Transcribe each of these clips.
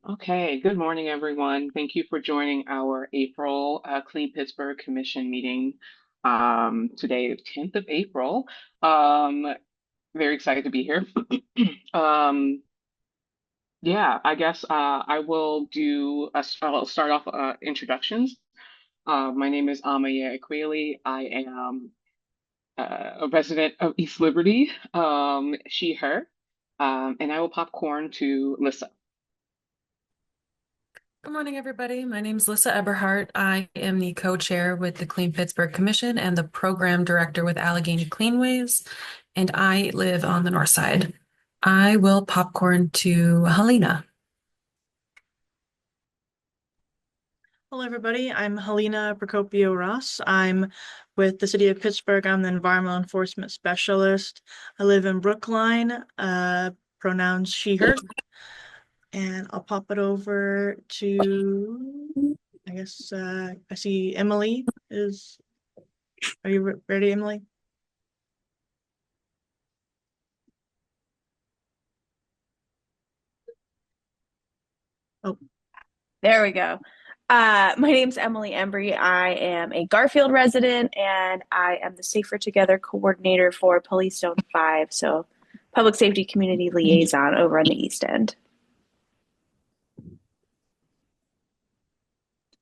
Okay, good morning, everyone. Thank you for joining our April Clean Pittsburgh Commission meeting. Today, 10th of April. Very excited to be here. Um, yeah, I guess I will I'll start off introductions. My name is Amaya Ekweli. I am a resident of East Liberty, she, her, and I will popcorn to Lissa. Good morning, everybody. My name is Lissa Eberhardt. I am the co-chair with the Clean Pittsburgh Commission and the program director with Allegheny Cleanways, and I live on the north side. I will popcorn to Helena. Hello, everybody. I'm Helena Procopio Ross. I'm with the City of Pittsburgh. I'm the Environmental Enforcement Specialist. I live in Brookline, pronouns she, her. And I'll pop it over to, I guess, I see Emily is. Are you ready, Emily? Oh, There we go. My name's Emily Embry. I am a Garfield resident and I am the Safer Together coordinator for Police Zone 5, so public safety community liaison over on the East End.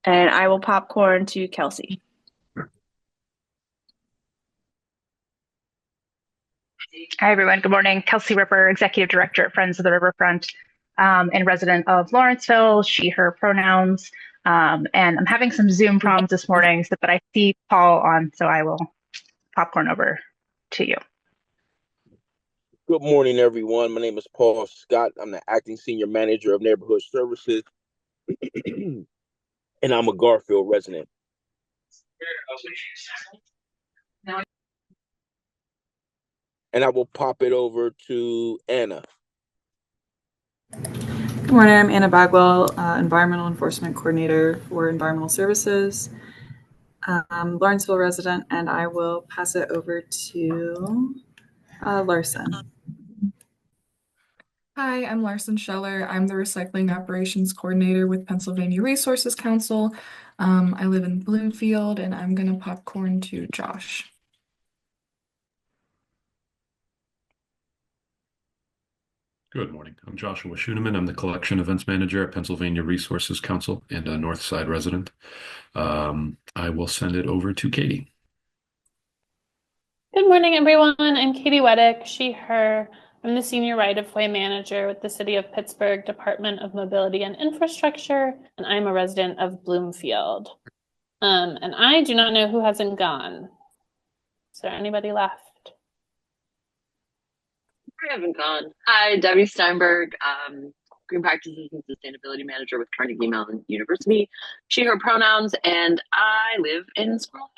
And I will popcorn to Kelsey. Hi, everyone. Good morning. Kelsey Ripper, Executive Director at Friends of the Riverfront, and resident of Lawrenceville, she, her pronouns. And I'm having some Zoom problems this morning, but I see Paul on, so I will popcorn over to you. Good morning, everyone. My name is Paul Scott. I'm the acting senior manager of neighborhood services, and I'm a Garfield resident. And I will pop it over to Anna. Good morning, I'm Anna Bagwell, Environmental Enforcement Coordinator for Environmental Services. Lawrenceville resident, and I will pass it over to Larson. Hi, I'm Larson Scheller. I'm the Recycling Operations Coordinator with Pennsylvania Resources Council. I live in Bloomfield, and I'm going to popcorn to Josh. Good morning. I'm Joshua Schuneman. I'm the Collection Events Manager at Pennsylvania Resources Council and a North Side resident. I will send it over to Katie. Good morning, everyone. I'm Katie Weddick, she, her. I'm the Senior Right-of-Way Manager with the City of Pittsburgh Department of Mobility and Infrastructure, and I'm a resident of Bloomfield. And I do not know who hasn't gone. Is there anybody left? I haven't gone. Hi, Debbie Steinberg, Green Practices and Sustainability Manager with Carnegie Mellon University. She, her pronouns, and I live in Squirrel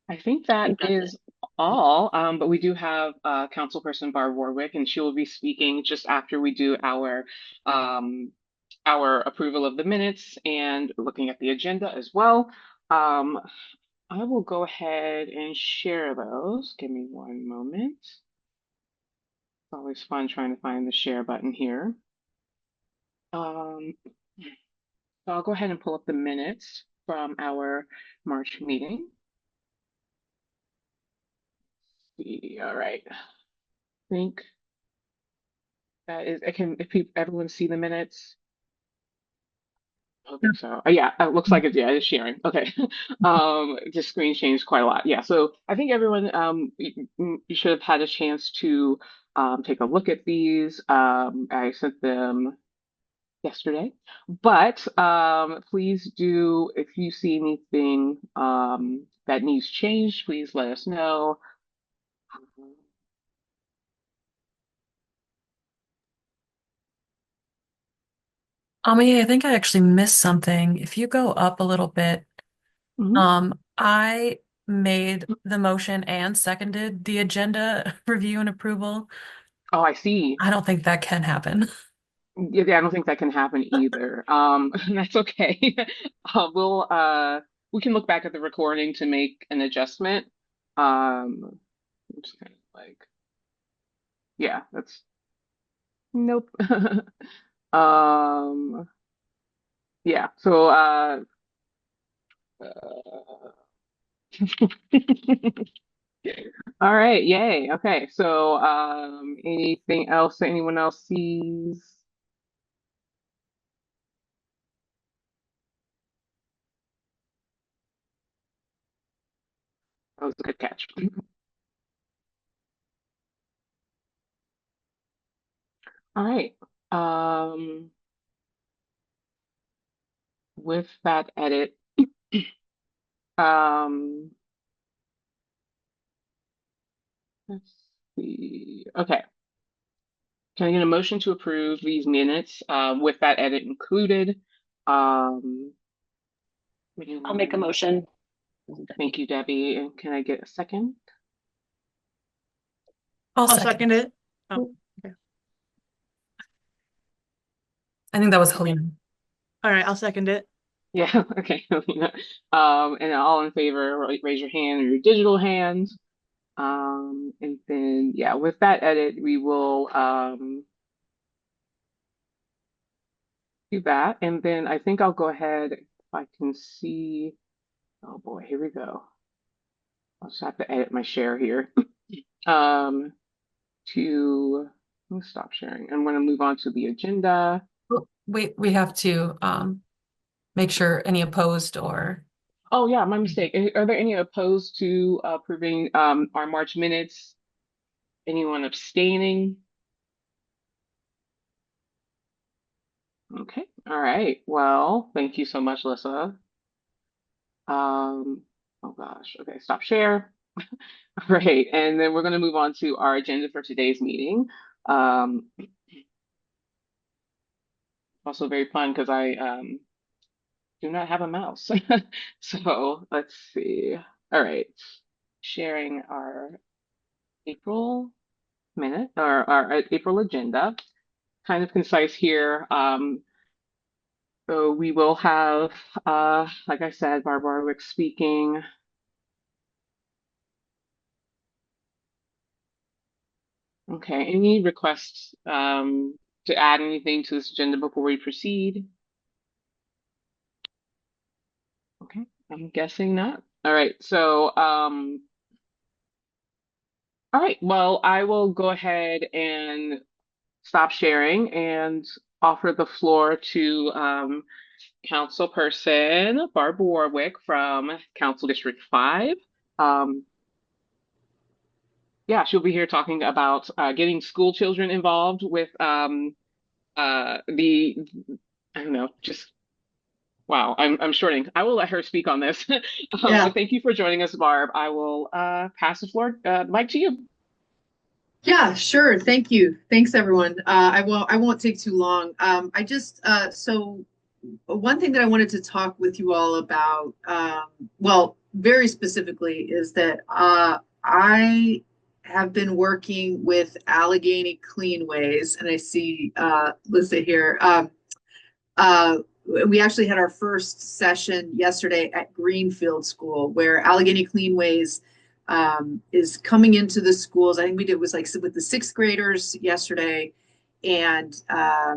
Hill. I think that is all, but we do have Councilperson Barb Warwick, and she will be speaking just after we do our approval of the minutes and looking at the agenda as well. I will go ahead and share those. Give me one moment. It's always fun trying to find the share button here. So I'll go ahead and pull up the minutes from our March meeting. All right. I think that is, if everyone see the minutes. I don't think so. Yeah, it looks like it's sharing. Okay. Just screen changed quite a lot. Yeah, so I think everyone you should have had a chance to take a look at these. I sent them yesterday, but please do, if you see anything that needs changed, please let us know. I think I actually missed something. If you go up a little bit, I made the motion and seconded the agenda review and approval. Oh, I see. I don't think that can happen. Yeah, I don't think that can happen either. That's okay. We can look back at the recording to make an adjustment. I'm just kind of like, yeah, that's Nope. Um, yeah, so uh all right, yay. Okay, so anything else that anyone else sees? That was a good catch. All right. Um, with that edit, um, let's see. Okay. Can I get a motion to approve these minutes with that edit included? Um, I'll make a motion. Thank you, Debbie. And can I get a second? I'll I'll second. second it. Oh, okay. I think that was Helena. All right, I'll second it. Yeah, okay. And all in favor, raise your hand or your digital hand. And then, yeah, with that edit, we will do that. And then I think I'll go ahead if I can see. Oh boy, here we go. I'll just have to edit my share here. Um, to Let me stop sharing. I'm going to move on to the agenda. Oh, we have to make sure any opposed or Oh yeah, my mistake. Are there any opposed to approving our March minutes? Anyone abstaining? Okay. All right. Well, thank you so much, Lissa. Oh gosh. Okay, stop share. All right, and then we're going to move on to our agenda for today's meeting. Um, Also very fun because I do not have a mouse. So let's see. All right, sharing our April minute or our April agenda. Kind of concise here. So we will have, like I said, Barbara Wick speaking. Okay, any requests to add anything to this agenda before we proceed? Okay, I'm guessing not. All right, so all right, well, I will go ahead and stop sharing and offer the floor to Councilperson Barb Warwick from Council District 5. Um, yeah, she'll be here talking about getting school children involved with the, I don't know, just wow, I'm shorting. I will let her speak on this. Yeah. But thank you for joining us, Barb. I will pass the floor, mic to you. Yeah, sure. Thank you. Thanks, everyone. I won't take too long. So one thing that I wanted to talk with you all about, well, very specifically, is that I have been working with Allegheny Cleanways, and I see listed here. Uh, we actually had our first session yesterday at Greenfield School, where Allegheny Cleanways is coming into the schools. I think we did was like with the sixth graders yesterday, and uh,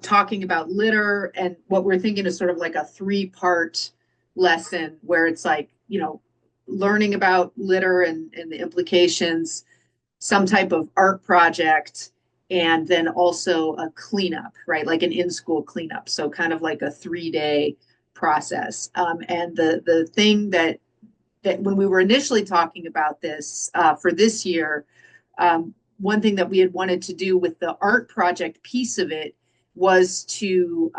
talking about litter. And what we're thinking is sort of like a three-part lesson where it's like, learning about litter and the implications, some type of art project, and then also a cleanup, right? Like an in-school cleanup. So kind of like a 3-day process. And the thing that when we were initially talking about this for this year, one thing that we had wanted to do with the art project piece of it was to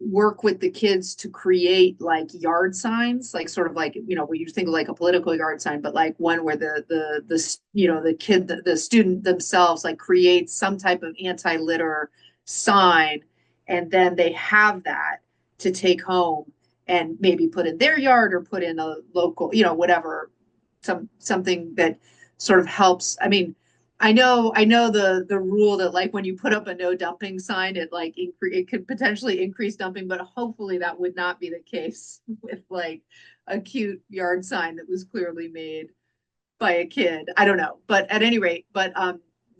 work with the kids to create like yard signs, like sort of like, what you think of like a political yard sign, but like one where the student themselves like creates some type of anti-litter sign, and then they have that to take home and maybe put in their yard or put in a local, whatever, something that sort of helps. I mean, I know the rule that like when you put up a no dumping sign, it could potentially increase dumping, but hopefully that would not be the case with like a cute yard sign that was clearly made by a kid. I don't know, but at any rate,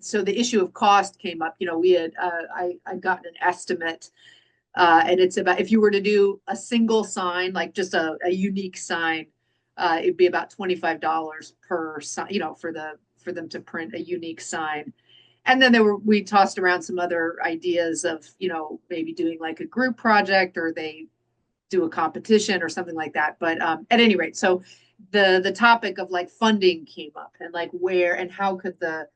so the issue of cost came up. We had I'd gotten an estimate, and it's about, if you were to do a single sign, like just a unique sign, it'd be about $25 per sign, for them to print a unique sign. And then we tossed around some other ideas of, maybe doing like a group project, or they do a competition or something like that. But at any rate, so the topic of like funding came up, and like where and how could the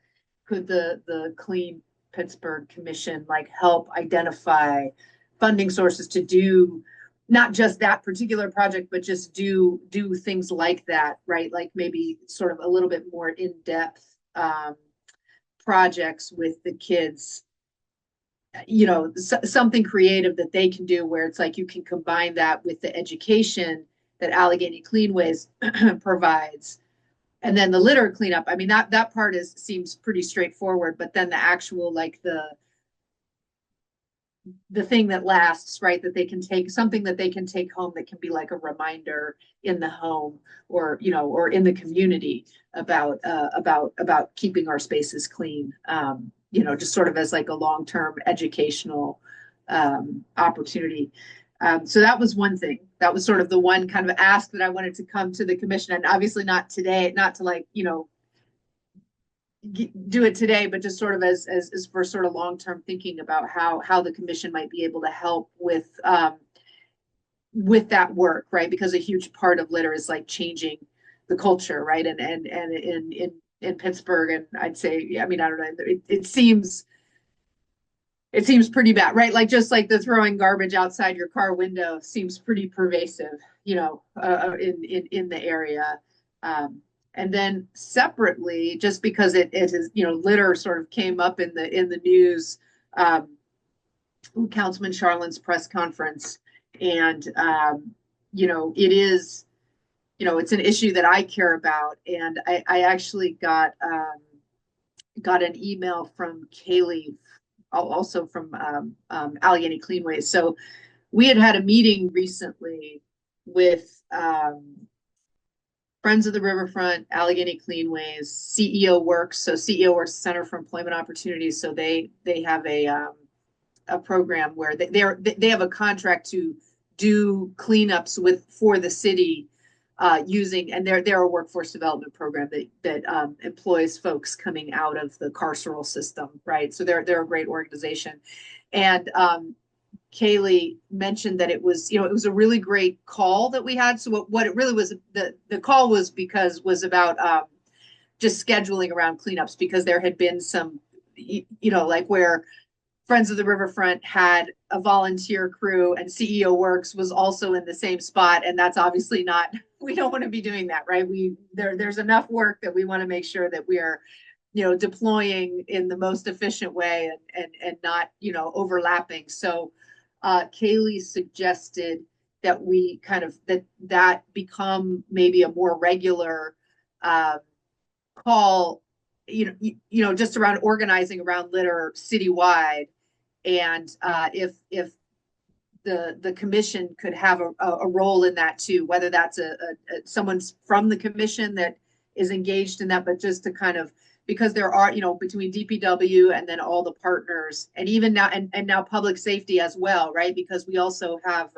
Clean Pittsburgh Commission like help identify funding sources to do not just that particular project, but just do things like that, right? Like maybe sort of a little bit more in-depth projects with the kids, something creative that they can do, where it's like you can combine that with the education that Allegheny Cleanways provides. And then the litter cleanup, I mean, that part seems pretty straightforward, but then the actual, like the thing that lasts, right? That they can take, something that they can take home that can be like a reminder in the home, or in the community about keeping our spaces clean. Just sort of as like a long-term educational opportunity. So that was one thing. That was sort of the one kind of ask that I wanted to come to the commission, and obviously not today, not to like, do it today, but just sort of as for sort of long-term thinking about how the commission might be able to help with that work, right? Because a huge part of litter is like changing the culture, right? And in Pittsburgh, and I'd say, I mean, I don't know, it seems pretty bad, right? Like just like the throwing garbage outside your car window seems pretty pervasive, in the area. And then separately, just because it is, litter sort of came up in the news, Councilman Charlin's press conference, and it is, it's an issue that I care about, and I actually got an email from Kaylee, also from Allegheny Cleanways. So we had a meeting recently with Friends of the Riverfront, Allegheny Cleanways, CEO Works. So CEO Works, Center for Employment Opportunities. So they have a program where they have a contract to do cleanups for the city, using, and they're a workforce development program that employs folks coming out of the carceral system, right? So they're a great organization, and Kaylee mentioned that it was a really great call that we had. So what it really was, the call was about just scheduling around cleanups, because there had been some, like where Friends of the Riverfront had a volunteer crew and CEO Works was also in the same spot. And that's obviously not, we don't want to be doing that, right? There's enough work that we want to make sure that we are, deploying in the most efficient way, and not, overlapping. So Kaylee suggested that we kind of, that become maybe a more regular call, just around organizing around litter citywide. And if the commission could have a role in that too, whether that's someone's from the commission that is engaged in that, but just to kind of, because there are, between DPW and then all the partners, and even now, and now public safety as well, right? Because we also have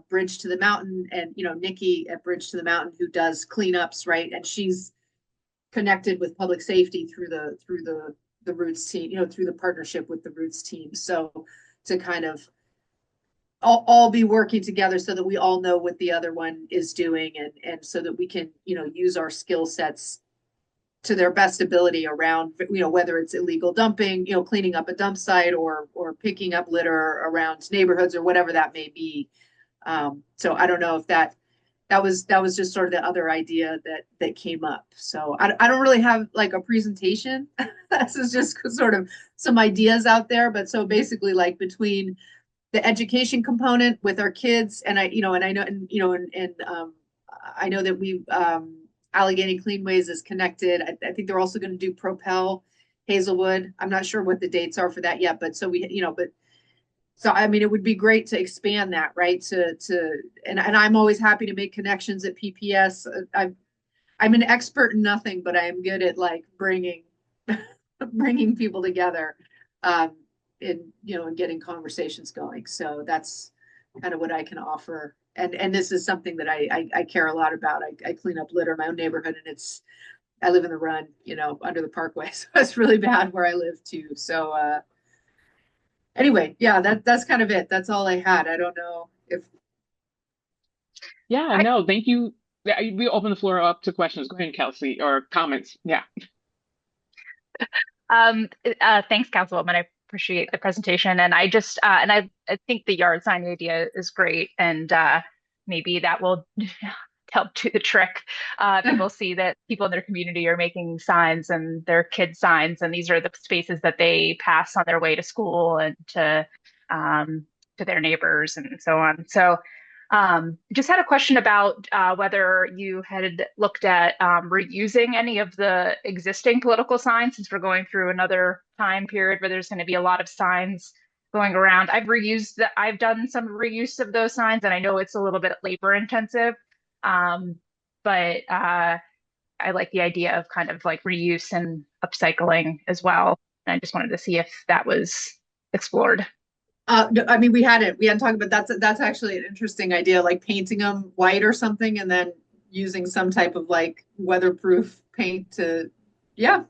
Bridge to the Mountain, and Nikki at Bridge to the Mountain, who does cleanups, right? And she's connected with public safety through the Roots team, through the partnership with the Roots team. So to kind of all be working together so that we all know what the other one is doing, and so that we can, use our skill sets to their best ability around, whether it's illegal dumping, cleaning up a dump site, or picking up litter around neighborhoods, or whatever that may be. So I don't know if that was just sort of the other idea that came up. So I don't really have like a presentation. This is just sort of some ideas out there. But so basically, like between the education component with our kids, and I know that we Allegheny Cleanways is connected. I think they're also going to do Propel Hazelwood. I'm not sure what the dates are for that yet, but so so I mean, it would be great to expand that, right? And I'm always happy to make connections at PPS. I'm an expert in nothing, but I am good at like bringing bringing people together, um, and getting conversations going. So that's kind of what I can offer. And this is something that I care a lot about. I clean up litter in my own neighborhood, and I live in the Run, under the Parkway, so it's really bad where I live too. So anyway, yeah, that's kind of it. That's all I had. I don't know if Yeah, no, thank you. Yeah, we open the floor up to questions. Go ahead, Kelsey, or comments. Yeah. Thanks, Councilwoman. I appreciate the presentation, and I think the yard sign idea is great, and maybe that will help do the trick. People see that people in their community are making signs and their kids' signs, and these are the spaces that they pass on their way to school and to their neighbors and so on. So just had a question about whether you had looked at reusing any of the existing political signs, since we're going through another time period where there's going to be a lot of signs going around. I've done some reuse of those signs, and I know it's a little bit labor intensive, but I like the idea of kind of like reuse and upcycling as well. And I just wanted to see if that was explored. no, I mean, we hadn't talked about that's actually an interesting idea, like painting them white or something, and then using some type of like weatherproof paint to, yeah.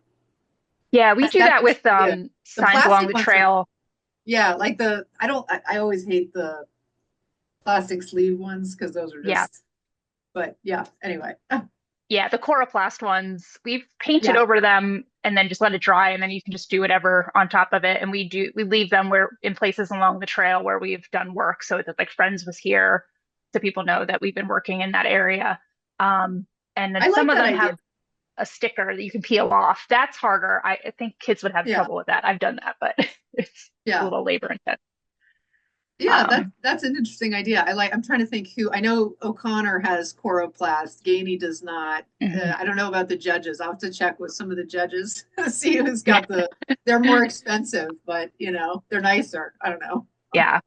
Yeah, we do that with yeah. signs along the trail. Yeah, like I always hate the plastic sleeve ones because those are just, but yeah, anyway. Yeah, the coroplast ones, we've painted over them and then just let it dry, and then you can just do whatever on top of it. And we leave them in places along the trail where we've done work, so that like Friends was here, so people know that we've been working in that area. And then some of them have a sticker that you can peel off. That's harder. I think kids would have trouble with that. I've done that, but it's a little labor intensive. Yeah, that's an interesting idea. I'm trying to think I know O'Connor has coroplast, Gainey does not. I don't know about the judges. I'll have to check with some of the judges, see who's got they're more expensive, but they're nicer. I don't know. Yeah.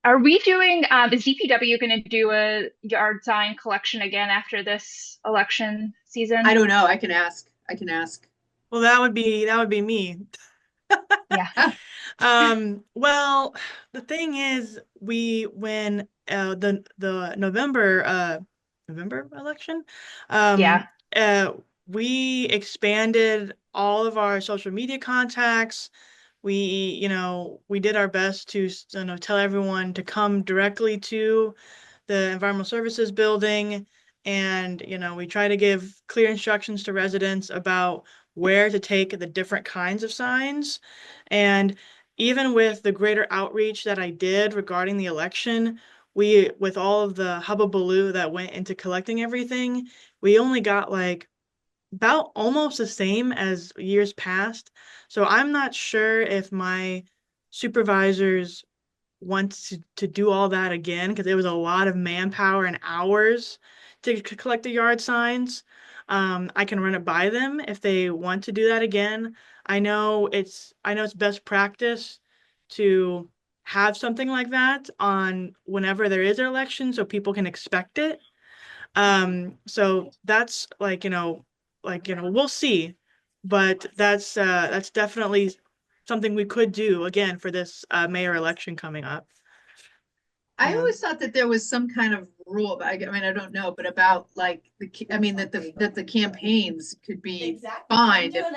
Are we doing, is DPW going to do a yard sign collection again after this election season? I don't know. I can ask. Well, that would be me. Yeah. Well, the thing is, when the November election, we expanded all of our social media contacts. We did our best to tell everyone to come directly to the Environmental Services building, and we try to give clear instructions to residents about where to take the different kinds of signs. And even with the greater outreach that I did regarding the election, with all of the hubbubaloo that went into collecting everything, we only got like about almost the same as years past. So I'm not sure if my supervisors want to do all that again, because it was a lot of manpower and hours to collect the yard signs. I can run it by them if they want to do that again. I know it's best practice to have something like that on whenever there is an election, so people can expect it. So that's we'll see, but that's definitely something we could do again for this mayor election coming up. I always thought that there was some kind of rule. I mean, I don't know, but about like that the campaigns could be fined. Down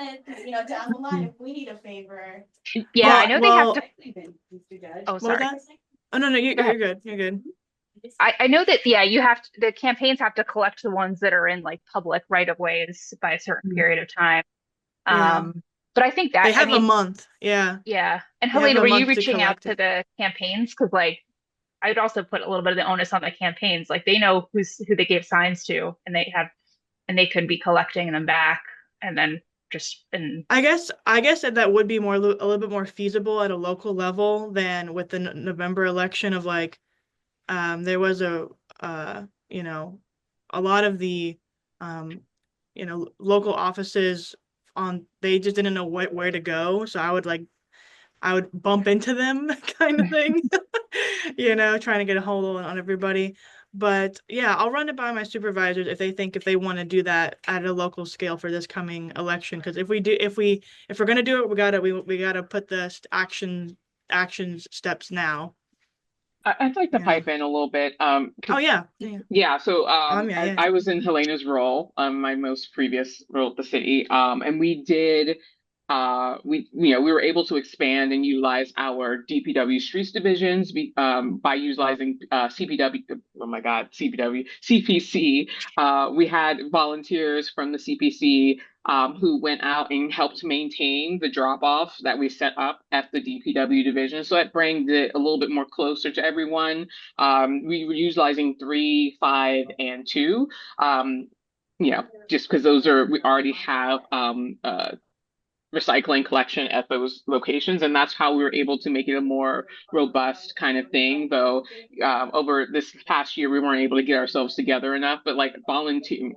the line, if we need a favor. Yeah, I know they have to. Oh, sorry. Oh no, you're good. You're good. I know that the campaigns have to collect the ones that are in like public right of ways by a certain period of time. But I think that they have a month. Yeah. Yeah. And Helena, were you reaching out to the campaigns? Because like I would also put a little bit of the onus on the campaigns. Like they know who they gave signs to, and they could be collecting them back, and then I guess that would be a little bit more feasible at a local level than with the November election of like there was a lot of the local offices they just didn't know where to go, so I would bump into them kind of thing. Trying to get a hold on everybody. But yeah, I'll run it by my supervisors if they want to do that at a local scale for this coming election. Because if we're gonna do it, we gotta put the action steps now. I'd like to Yeah. pipe in a little bit. Oh 'Cause yeah. yeah, so Yeah, yeah. I was in Helena's role, my most previous role at the city, and we did we were able to expand and utilize our DPW streets divisions by utilizing CPW. Oh my God, CPW, CPC. We had volunteers from the CPC who went out and helped maintain the drop off that we set up at the DPW division. So that brings it a little bit more closer to everyone. We were utilizing 3, 5, and 2. Um, just because we already have recycling collection at those locations, and that's how we were able to make it a more robust kind of thing. Though over this past year, we weren't able to get ourselves together enough, but like volunteer.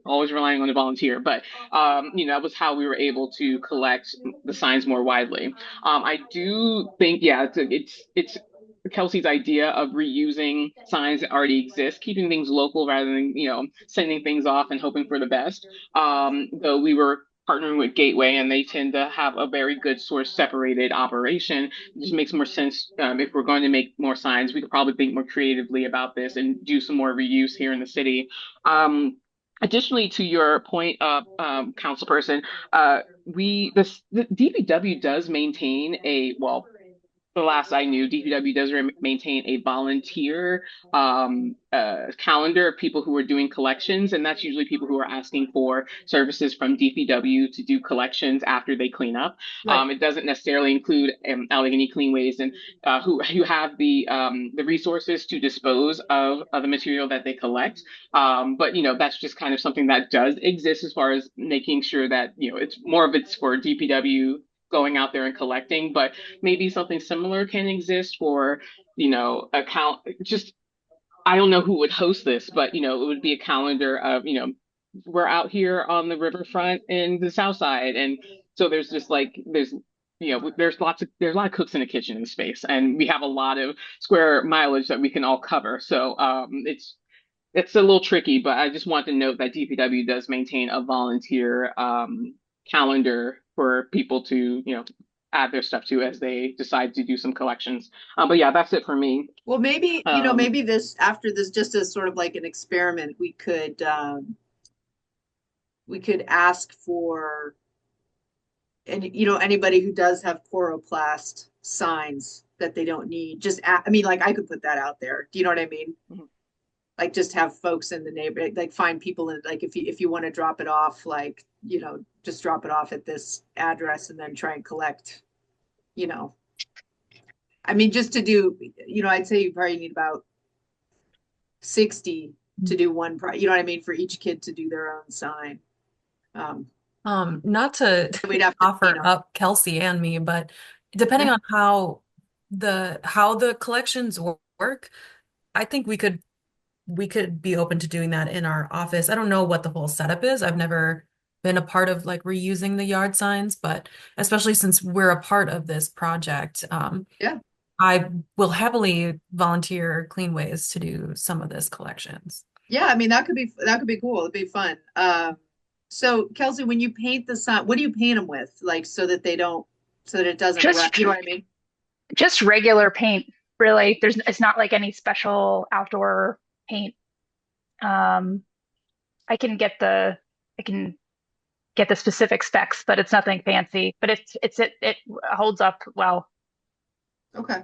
Always relying on the volunteer, but that was how we were able to collect the signs more widely. I do think, yeah, it's Kelsey's idea of reusing signs that already exist, keeping things local rather than, sending things off and hoping for the best. Though we were partnering with Gateway and they tend to have a very good source separated operation, it just makes more sense. If we're going to make more signs, we could probably think more creatively about this and do some more reuse here in the city. Additionally, to your point, councilperson, the DPW does maintain the last I knew, DPW does maintain a volunteer calendar of people who are doing collections, and that's usually people who are asking for services from DPW to do collections after they clean up. Right. It doesn't necessarily include Allegheny Cleanways and who have the resources to dispose of the material that they collect. But that's just kind of something that does exist as far as making sure that it's more of it's for DPW going out there and collecting, but maybe something similar can exist for, account just I don't know who would host this, but it would be a calendar of, we're out here on the riverfront in the South Side. And so there's just like there's a lot of cooks in the kitchen in the space, and we have a lot of square mileage that we can all cover. So it's a little tricky, but I just want to note that DPW does maintain a volunteer calendar for people to, add their stuff to as they decide to do some collections. But yeah, that's it for me. Well, maybe, maybe after this, just as sort of like an experiment, we could ask for, and anybody who does have chloroplast signs that they don't need, like I could put that out there. Do you know what I mean? Mm-hmm. Like just have folks in the neighborhood, like find people in, like if you want to drop it off, like, just drop it off at this address and then try and collect, just to do, I'd say you probably need about 60 to do one, you know what I mean? For each kid to do their own sign. Not to We'd have to, offer up Kelsey and me, but depending on how the collections work, I think we could be open to doing that in our office. I don't know what the whole setup is. I've never been a part of like reusing the yard signs, but especially since we're a part of this project, yeah, I will heavily volunteer Cleanways to do some of this collections. Yeah, that could be cool. It'd be fun. So Kelsey, when you paint the sign, what do you paint them with? Like so that it doesn't you know what I mean? Just regular paint, really. It's not like any special outdoor paint. I can get the specific specs, but it's nothing fancy. But it holds up well. Okay.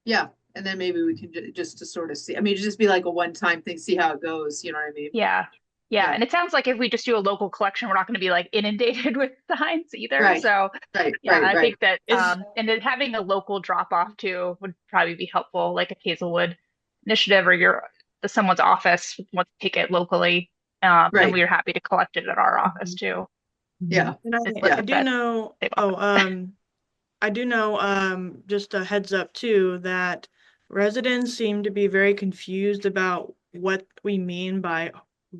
Yeah. And then maybe we can just to sort of see. Just be like a one-time thing, see how it goes. You know what I mean? Yeah. And it sounds like if we just do a local collection, we're not going to be like inundated with signs either. Right. So right. I think that and then having a local drop off too would probably be helpful, like a Hazelwood initiative or someone's office wants to take it locally. And we're happy to collect it at our office too. Yeah. And I do know, just a heads up too, that residents seem to be very confused about what we mean by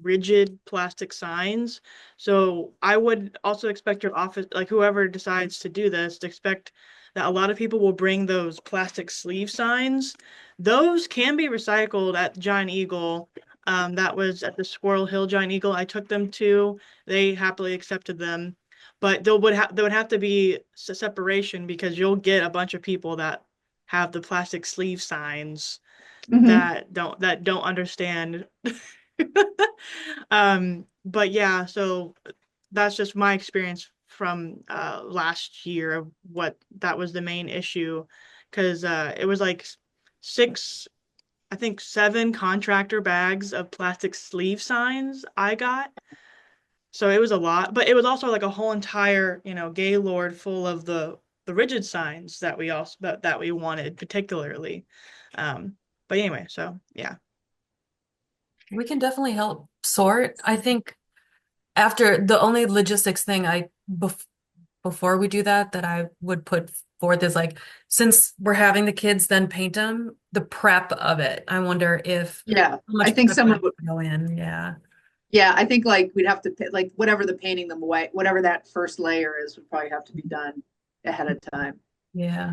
rigid plastic signs. So I would also expect your office, like whoever decides to do this, to expect that a lot of people will bring those plastic sleeve signs. Those can be recycled at Giant Eagle. That was at the Squirrel Hill Giant Eagle I took them to. They happily accepted them. But there would have to be separation because you'll get a bunch of people that have the plastic sleeve signs that don't understand. But yeah, so that's just my experience from last year of what that was the main issue, because it was like six, I think 7 contractor bags of plastic sleeve signs I got. So it was a lot, but it was also like a whole entire, Gaylord full of the rigid signs that we also that we wanted particularly. But anyway, so yeah. We can definitely help sort. I think after the only logistics thing before we do that I would put forth is like, since we're having the kids then paint them, the prep of it. I wonder if Yeah, how much I think prep someone would go in. Yeah. Yeah, I think like we'd have to like whatever the painting them away, whatever that first layer is, would probably have to be done ahead of time. Yeah.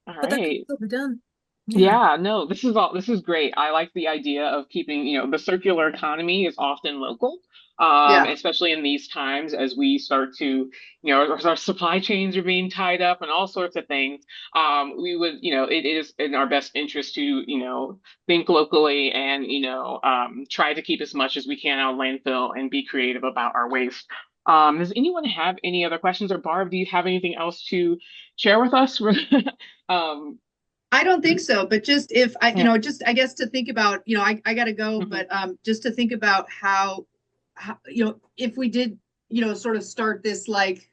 All But that could right. still be done. Yeah. Yeah, no, this is great. I like the idea of keeping, the circular economy is often local, Yeah. especially in these times as we start to, our supply chains are being tied up and all sorts of things. We would, it is in our best interest to, think locally and, try to keep as much as we can out of landfill and be creative about our waste. Does anyone have any other questions? Or Barb, do you have anything else to share with us? Um, I don't think so, but just if I, yeah. just I guess to think about, I gotta go, but just to think about how, if we did, sort of start this like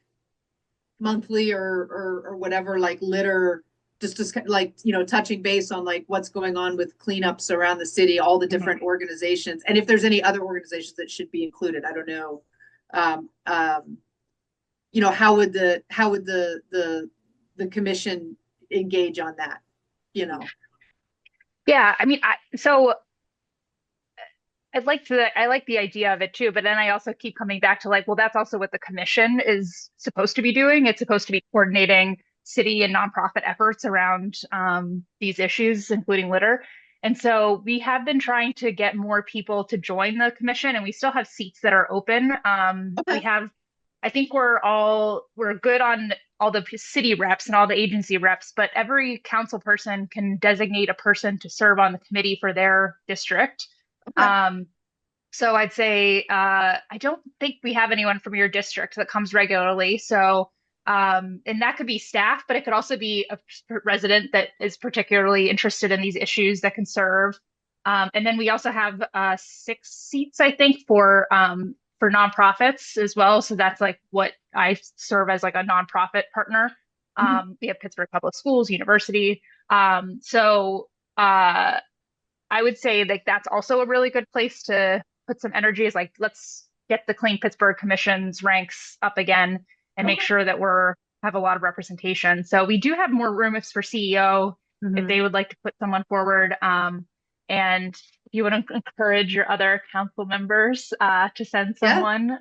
monthly or whatever, like litter, just like, touching base on like what's going on with cleanups around the city, all the different organizations, and if there's any other organizations that should be included, I don't know. Um, um, how would the commission engage on that? Yeah, I mean, I like the idea of it too, but then I also keep coming back to like, well, that's also what the commission is supposed to be doing. It's supposed to be coordinating city and nonprofit efforts around these issues, including litter. And so we have been trying to get more people to join the commission, and we still have seats that are open. We have, I think we're good on all the city reps and all the agency reps, but every council person can designate a person to serve on the committee for their district. So I'd say I don't think we have anyone from your district that comes regularly. So and that could be staff, but it could also be a resident that is particularly interested in these issues that can serve. And then we also have 6 seats, I think, for nonprofits as well. So that's like what I serve as like a nonprofit partner. We have Pittsburgh Public Schools, University. So I would say like that's also a really good place to put some energy, is like, let's get the Clean Pittsburgh Commission's ranks up again and make sure that have a lot of representation. So we do have more room for CEO if they would like to put someone forward. And if you want to encourage your other council members to send someone,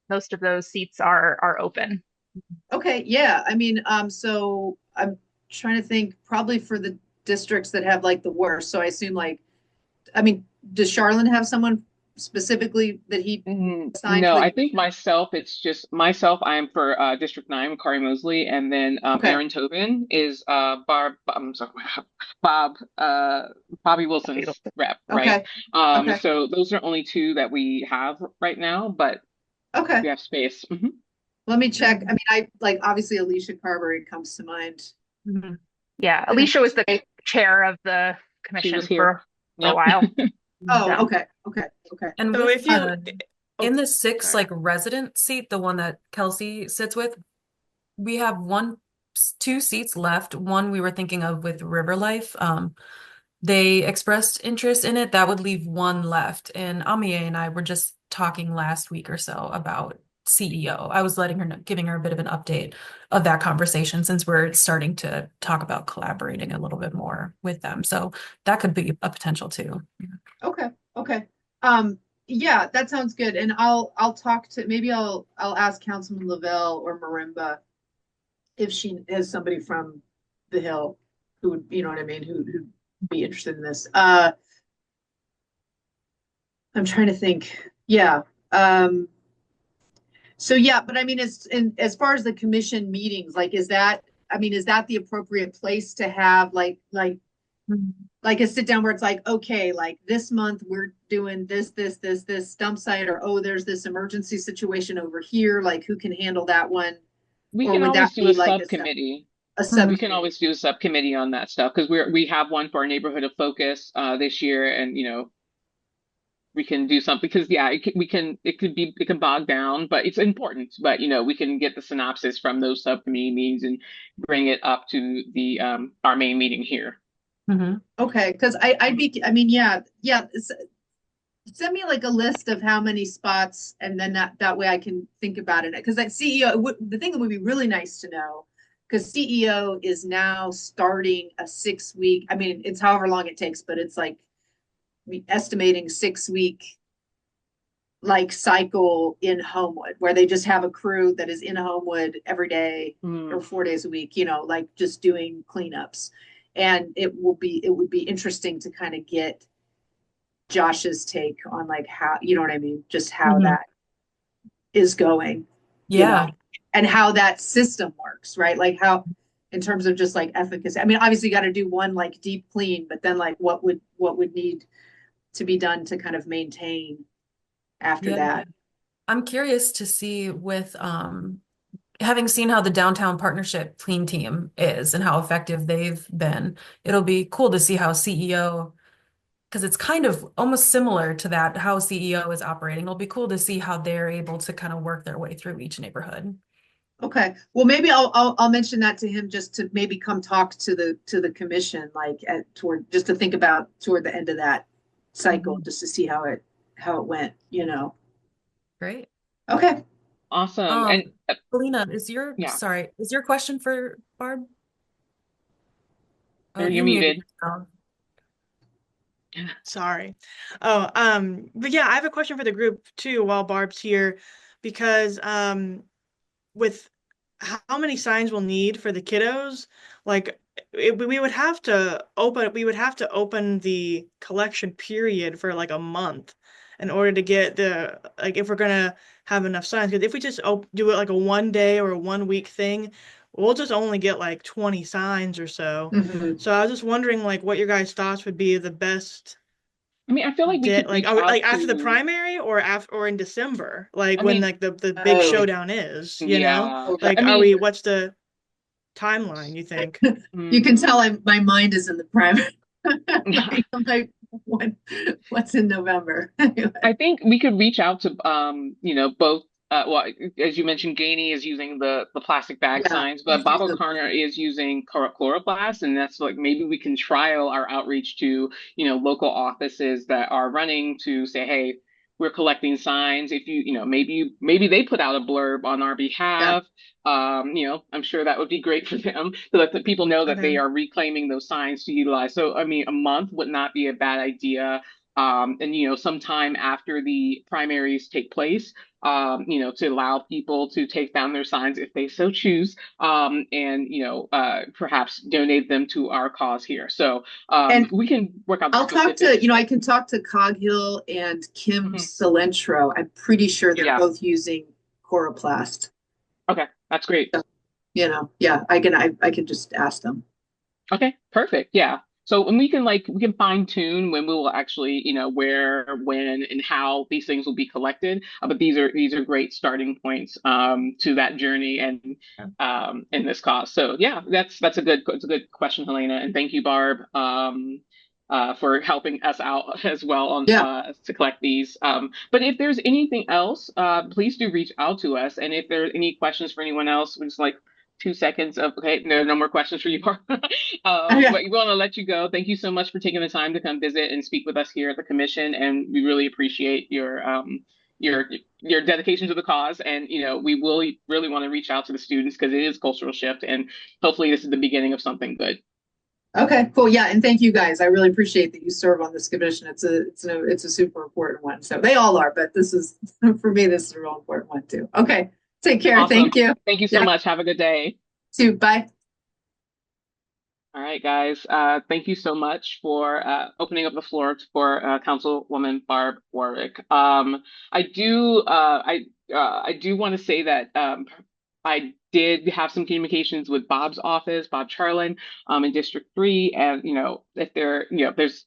most of those seats are open. Okay, yeah. I mean, so I'm trying to think probably for the districts that have like the worst. So I assume like, I mean, does Charlene have someone specifically that he assigned? No, Like, I think it's just myself. I am for District 9, Kari Mosley, and then Aaron Tobin is I'm sorry, Bobby Wilson's rep, right? Okay. So those are only 2 that we have right now, but we have space. Let me check. I mean, I like obviously Alicia Carberry comes to mind. Yeah, Alicia was the chair of the commission for a while. Oh, okay. And So with, if you in the 6 like resident seat, the one that Kelsey sits with, we have 2 seats left. One we were thinking of with River Life. They expressed interest in it. That would leave 1 left. And Amie and I were just talking last week or so about CEO. I was giving her a bit of an update of that conversation, since we're starting to talk about collaborating a little bit more with them. So that could be a potential too. Okay. Yeah, that sounds good. And I'll talk to, maybe I'll ask Councilman Lavelle or Marimba if she has somebody from the Hill who would, you know what I mean, who'd be interested in this. I'm trying to think. Yeah. So yeah, but I mean, as far as the commission meetings, like, is that, I mean, is that the appropriate place to have like a sit down where it's like, okay, like this month we're doing this dump site, or oh, there's this emergency situation over here, like who can handle that one? We Or can would always that do a be like subcommittee. a We can subcommittee? always do a subcommittee on that stuff because we have one for our neighborhood of focus this year, and we can do something because yeah, it can bog down, but it's important. But we can get the synopsis from those subcommittee meetings and bring it up to the our main meeting here. Okay, because I'd be, I mean, yeah, send me like a list of how many spots, and then that way I can think about it. Because that CEO, the thing that would be really nice to know, because CEO is now starting a 6 week. I mean, it's however long it takes, but it's like estimating 6 week like cycle in Homewood, where they just have a crew that is in Homewood every day or 4 days a week, like just doing cleanups. And it would be interesting to kind of get Josh's take on like how, you know what I mean, just how that is going, Yeah. and how that system works, right? Like how, in terms of just like efficacy. I mean, obviously you got to do one like deep clean, but then like what would need to be done to kind of maintain after that? I'm curious to see with having seen how the downtown partnership clean team is and how effective they've been. It'll be cool to see how CEO, because it's kind of almost similar to that, how CEO is operating. It'll be cool to see how they're able to kind of work their way through each neighborhood. Okay, well, maybe I'll mention that to him, just to maybe come talk to the commission, like toward, just to think about toward the end of that cycle, just to see how it went, Great. Okay. Awesome. And Selena, yeah, sorry, is your question for Barb? Oh, you're you muted. Sorry. Oh, but yeah, I have a question for the group too while Barb's here, because with how many signs we'll need for the kiddos, like we would have to open the collection period for like a month in order to get the, like, if we're gonna have enough signs. Because if we just do it like a 1 day or a 1 week thing, we'll just only get like 20 signs or so. So I was just wondering like what your guys' thoughts would be the best. I mean, I feel like we could reach out Like after the to, primary, or in December, like I when mean, like the big showdown is, yeah. like, I mean, what's the timeline, you think? You can tell my mind is in the primary. I'm like, what's in November? I think we could reach out to both well, as you mentioned, Gainey is using the plastic bag signs, but Bob O'Connor is using chloroplast, and that's like maybe we can trial our outreach to local offices that are running to say, hey, we're collecting signs. If maybe they put out a blurb on our behalf. I'm sure that would be great for them to let the people know that they are reclaiming those signs to utilize. So I mean, a month would not be a bad idea. And sometime after the primaries take place, to allow people to take down their signs if they so choose, and perhaps donate them to our cause here. So And we can work out the I'll talk specifics. to, I can talk to Coghill and Kim Cilentro. I'm pretty sure they're both using chloroplast. Okay, that's great. So, yeah, I can just ask them. Okay, perfect. Yeah. So and we can fine tune when we will actually, where, when, and how these things will be collected. But these are great starting points to that journey and in this cause. So yeah, it's a good question, Helena, and thank you, Barb, for helping us out as well on to collect these. But if there's anything else, please do reach out to us. And if there's any questions for anyone else, we're just like 2 seconds of okay, no more questions for you. But we want to let you go. Thank you so much for taking the time to come visit and speak with us here at the commission, and we really appreciate your dedication to the cause. And we will really want to reach out to the students because it is cultural shift, and hopefully this is the beginning of something good. Okay, cool. Yeah, and thank you guys. I really appreciate that you serve on this commission. It's a super important one. So they all are, but this is for me. This is a real important one too. Okay, take care. Awesome. Thank you. Thank you so much. Have a good day. Too. Bye. All right, guys. Thank you so much for opening up the floor for Councilwoman Barb Warwick. I do want to say that I did have some communications with Bob's office, Bob Charlin, in District 3, and if there's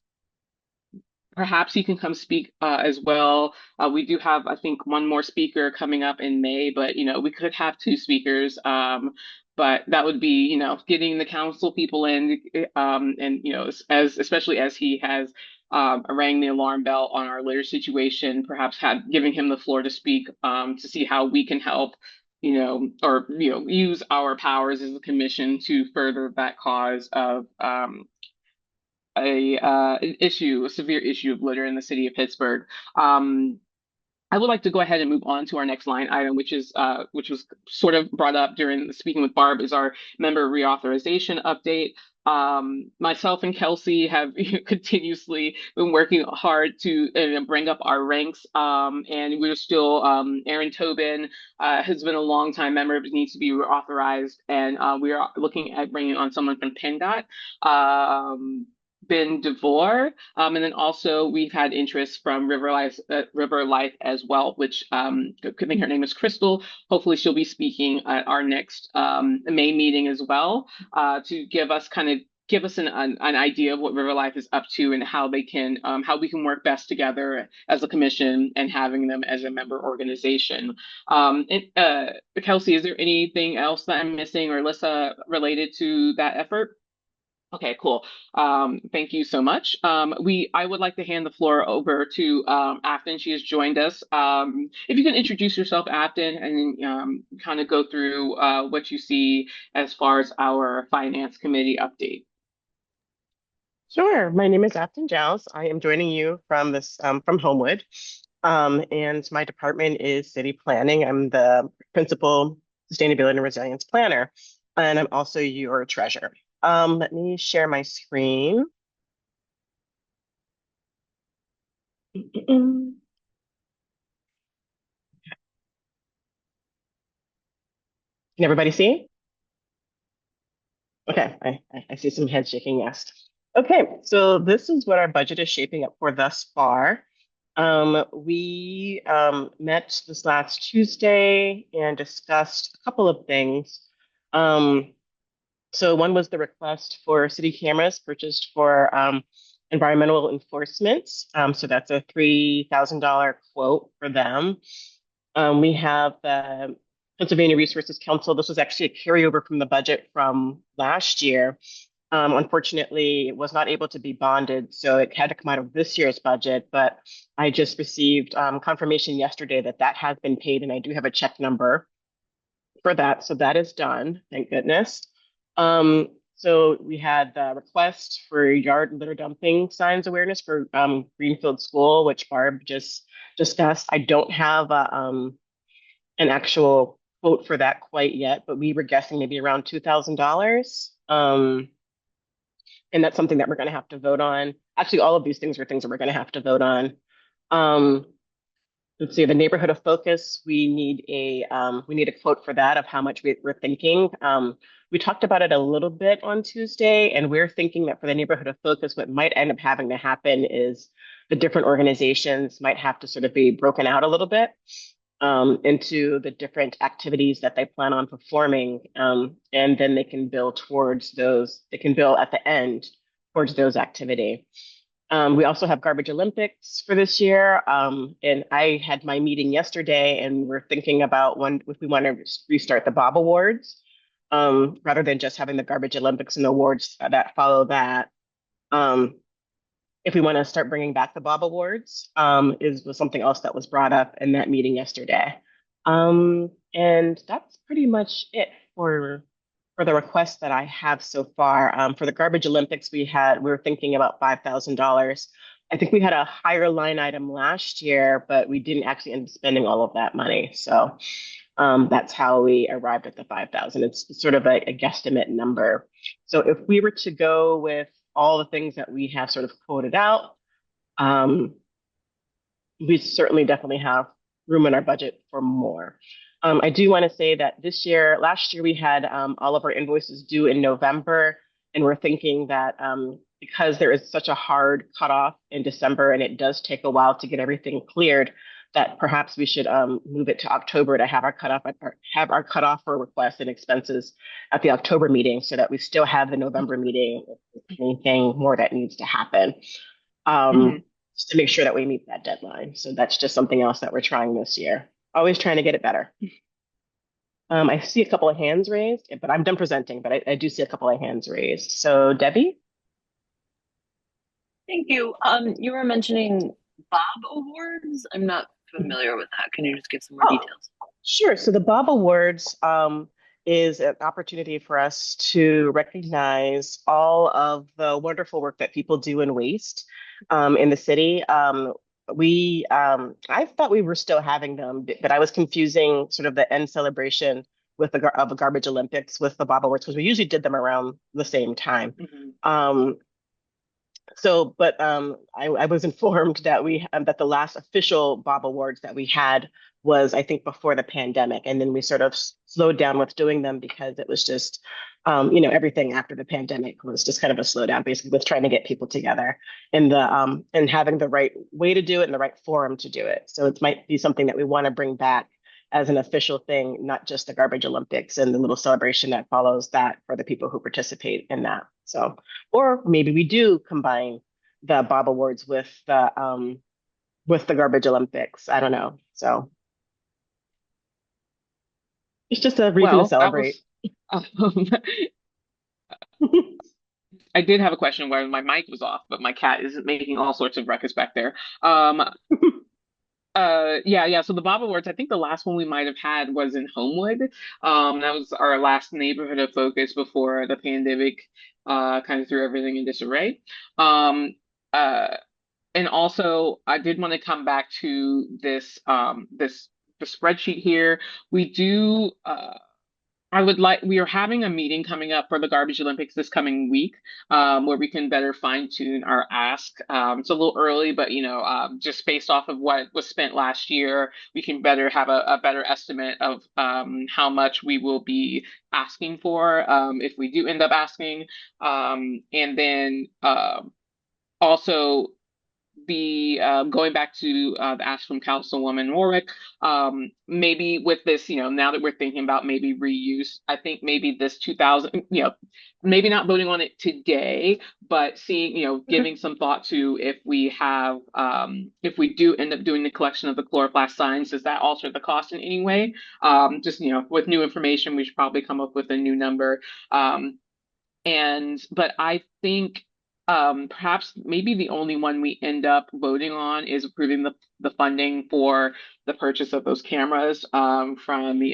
perhaps he can come speak as well. We do have, I think, one more speaker coming up in May, but we could have two speakers. But that would be, getting the council people in, and as especially as he has rang the alarm bell on our litter situation, perhaps giving him the floor to speak to see how we can help. Or use our powers as a commission to further that cause of a severe issue of litter in the city of Pittsburgh. Um, I would like to go ahead and move on to our next line item, which was sort of brought up during speaking with Barb, is our member reauthorization update. Myself and Kelsey have continuously been working hard to bring up our ranks, and we're still Aaron Tobin has been a long time member, but needs to be reauthorized, and we are looking at bringing on someone from PennDOT. Ben DeVore, and then also we've had interest from River Life as well, which I think her name is Crystal. Hopefully, she'll be speaking at our next May meeting as well to give us an idea of what River Life is up to and how we can work best together as a commission and having them as a member organization. Kelsey, is there anything else that I'm missing or Alyssa related to that effort? Okay, cool. Thank you so much. I would like to hand the floor over to Afton. She has joined us. If you can introduce yourself, Afton, and kind of go through what you see as far as our finance committee update. Sure. My name is Afton Giles. I am joining you from from Homewood, and my department is city planning. I'm the principal sustainability and resilience planner, and I'm also your treasurer. Let me share my screen. Can everybody see? Okay, I see some heads shaking yes. Okay, so this is what our budget is shaping up for thus far. We met this last Tuesday and discussed a couple of things. So one was the request for city cameras purchased for environmental enforcement. So that's a $3,000 quote for them. We have the Pennsylvania Resources Council. This was actually a carryover from the budget from last year. Unfortunately, it was not able to be bonded, so it had to come out of this year's budget. But I just received confirmation yesterday that that has been paid, and I do have a check number for that. So that is done, thank goodness. So we had the request for yard litter dumping signs awareness for Greenfield School, which Barb just discussed. I don't have an actual quote for that quite yet, but we were guessing maybe around $2,000. And that's something that we're going to have to vote on. Actually, all of these things are things that we're going to have to vote on. Let's see, the neighborhood of focus. We need a quote for that of how much we're thinking. We talked about it a little bit on Tuesday, and we're thinking that for the neighborhood of focus, what might end up having to happen is the different organizations might have to sort of be broken out a little bit into the different activities that they plan on performing, and then they can bill towards those. They can bill at the end towards those activities. We also have Garbage Olympics for this year. And I had my meeting yesterday, and we're thinking about if we want to restart the Bob Awards, rather than just having the Garbage Olympics and awards that follow that. If we want to start bringing back the Bob Awards, was something else that was brought up in that meeting yesterday. And that's pretty much it for the requests that I have so far. For the Garbage Olympics, we were thinking about $5,000. I think we had a higher line item last year, but we didn't actually end up spending all of that money. So that's how we arrived at the 5,000. It's sort of a guesstimate number. So if we were to go with all the things that we have sort of quoted out, we certainly definitely have room in our budget for more. I do want to say that last year we had all of our invoices due in November, and we're thinking that because there is such a hard cutoff in December and it does take a while to get everything cleared, that perhaps we should move it to October to have our cutoff for requests and expenses at the October meeting, so that we still have the November meeting if there's anything more that needs to happen. Hmm. Just to make sure that we meet that deadline. So that's just something else that we're trying this year. Always trying to get it better. I see a couple of hands raised, but I'm done presenting, but I do see a couple of hands raised. So Debbie? Thank you. You were mentioning Bob Awards. I'm not familiar with that. Can you just give some more Oh, details? sure. So the Bob Awards is an opportunity for us to recognize all of the wonderful work that people do in waste in the city. I thought we were still having them, but I was confusing sort of the end celebration with of the Garbage Olympics with the Bob Awards because we usually did them around the same time. Hmm. Um, I was informed that that the last official Bob Awards that we had was, I think, before the pandemic, and then we sort of slowed down with doing them because it was just, everything after the pandemic was just kind of a slowdown, basically, with trying to get people together and having the right way to do it and the right forum to do it. So it might be something that we want to bring back as an official thing, not just the Garbage Olympics and the little celebration that follows that for the people who participate in that. So, or maybe we do combine the Bob Awards with the Garbage Olympics. I don't know. So it's just a reason to Well, that celebrate. was. I did have a question where my mic was off, but my cat is making all sorts of ruckus back there. Um, yeah. So the Bob Awards, I think the last one we might have had was in Homewood. That was our last neighborhood of focus before the pandemic, kind of threw everything in disarray. Um, uh, and also, I did want to come back to the spreadsheet here. We do. We are having a meeting coming up for the Garbage Olympics this coming week, where we can better fine tune our ask. It's a little early, but just based off of what was spent last year, we can better have a better estimate of how much we will be asking for, if we do end up asking. And then also be going back to the ask from Councilwoman Warwick, maybe with this, now that we're thinking about maybe reuse, I think maybe this 2000, maybe not voting on it today, but seeing, giving some thought to if we do end up doing the collection of the chloroplast signs, does that alter the cost in any way? Just, with new information, we should probably come up with a new number. But I think perhaps maybe the only one we end up voting on is approving the funding for the purchase of those cameras from the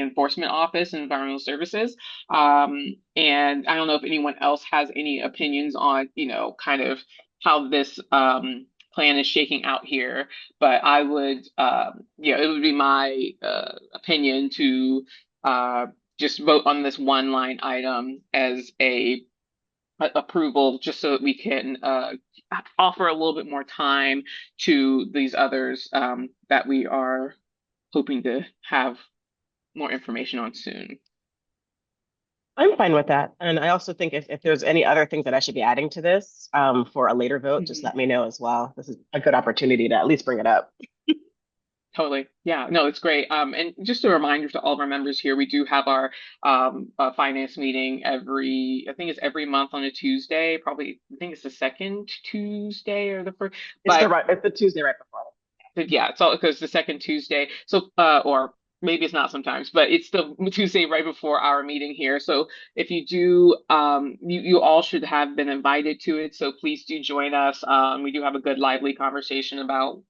Enforcement Office and Environmental Services. And I don't know if anyone else has any opinions on, kind of how this plan is shaking out here, but I would, it would be my opinion to just vote on this one line item as a approval, just so that we can offer a little bit more time to these others that we are hoping to have more information on soon. I'm fine with that. And I also think if there's any other things that I should be adding to this for a later vote, just let me know as well. This is a good opportunity to at least bring it up. Totally. Yeah, no, it's great. And just a reminder to all of our members here, we do have our finance meeting I think it's every month on a Tuesday, probably, I think it's the second Tuesday or the first, but It's the Tuesday right before. yeah, it's all because the second Tuesday. So, or maybe it's not sometimes, but it's the Tuesday right before our meeting here. So if you do, you all should have been invited to it. So please do join us. We do have a good, lively conversation about,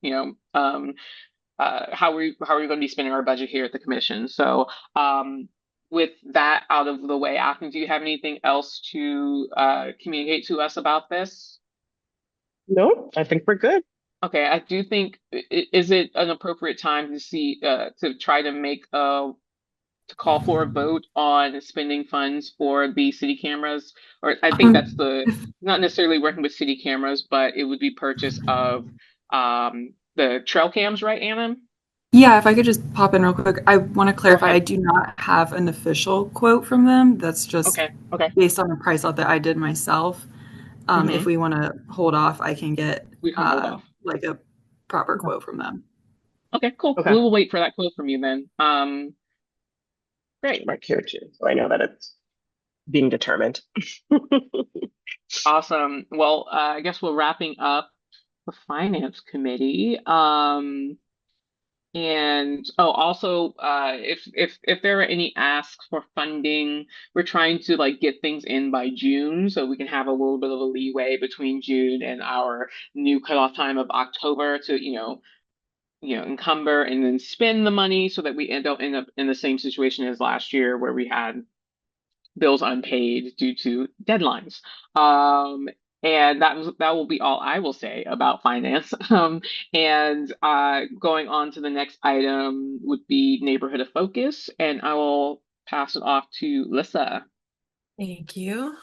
how are we going to be spending our budget here at the commission. So, with that out of the way, Akin, do you have anything else to communicate to us about this? No, I think we're good. Okay, I do think, is it an appropriate time to try to to call for a vote on spending funds for the city cameras? Or I think that's not necessarily working with city cameras, but it would be purchase of the trail cams, right, Anna? Yeah, if I could just pop in real quick, I want to Go clarify, I ahead. do not have an official quote from them. That's just Okay. Okay. based on the price out that I did myself. If Hmm. we want to hold off, I can get We can hold off. like a proper Okay. quote from them. Okay, cool. We Okay. will wait for that quote from you then. Great. Mark here too, so I know that it's being determined. Awesome. Well, I guess we're wrapping up the finance committee. And oh, also, if there are any asks for funding, we're trying to like get things in by June so we can have a little bit of a leeway between June and our new cutoff time of October to, encumber and then spend the money so that we don't end up in the same situation as last year where we had bills unpaid due to deadlines. And that will be all I will say about finance. And going on to the next item would be neighborhood of focus, and I will pass it off to Lissa. Thank you.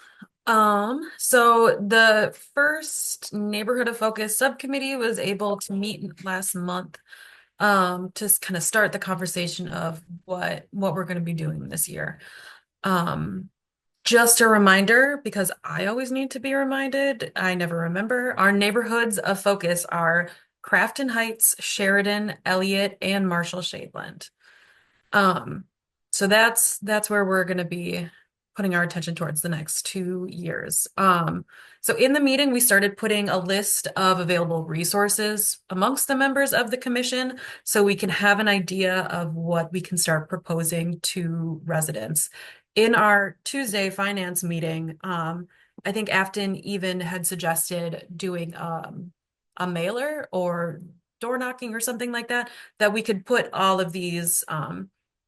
So the first Neighborhood of Focus subcommittee was able to meet last month, to kind of start the conversation of what we're going to be doing this year. Um, just a reminder, because I always need to be reminded, I never remember, our neighborhoods of focus are Crafton Heights, Sheridan, Elliott, and Marshall Shadeland. Um, so that's where we're going to be putting our attention towards the next 2 years. So in the meeting, we started putting a list of available resources amongst the members of the commission so we can have an idea of what we can start proposing to residents. In our Tuesday finance meeting, I think Afton even had suggested doing a mailer or door knocking or something like that, that we could put all of these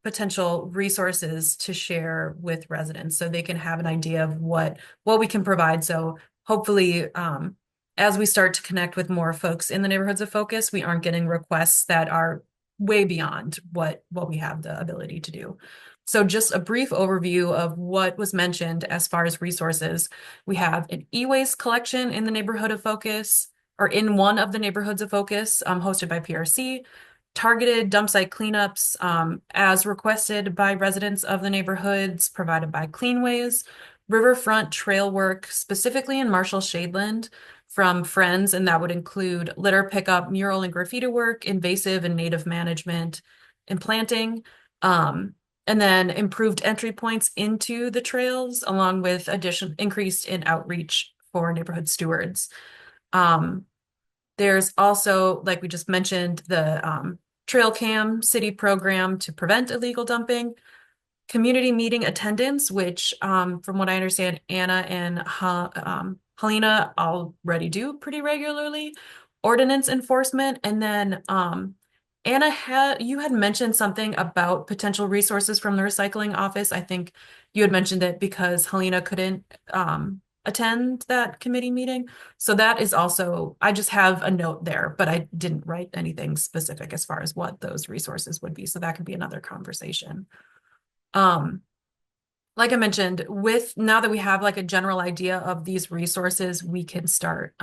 potential resources to share with residents so they can have an idea of what we can provide. So hopefully, as we start to connect with more folks in the neighborhoods of focus, we aren't getting requests that are way beyond what we have the ability to do. So just a brief overview of what was mentioned as far as resources. We have an e-waste collection in the neighborhood of focus, or in one of the neighborhoods of focus, hosted by PRC. Targeted dump site cleanups, as requested by residents of the neighborhoods, provided by Cleanways. Riverfront trail work, specifically in Marshall Shadeland, from Friends, and that would include litter pickup, mural and graffiti work, invasive and native management, and planting. And then improved entry points into the trails, along with increased in outreach for neighborhood stewards. There's also, like we just mentioned, the Trail Cam city program to prevent illegal dumping, community meeting attendance, which, from what I understand, Anna and Helena already do pretty regularly, ordinance enforcement, and then Anna, you had mentioned something about potential resources from the recycling office. I think you had mentioned it because Helena couldn't attend that committee meeting. So that is also, I just have a note there, but I didn't write anything specific as far as what those resources would be. So that could be another conversation. Like I mentioned, with now that we have like a general idea of these resources, we can start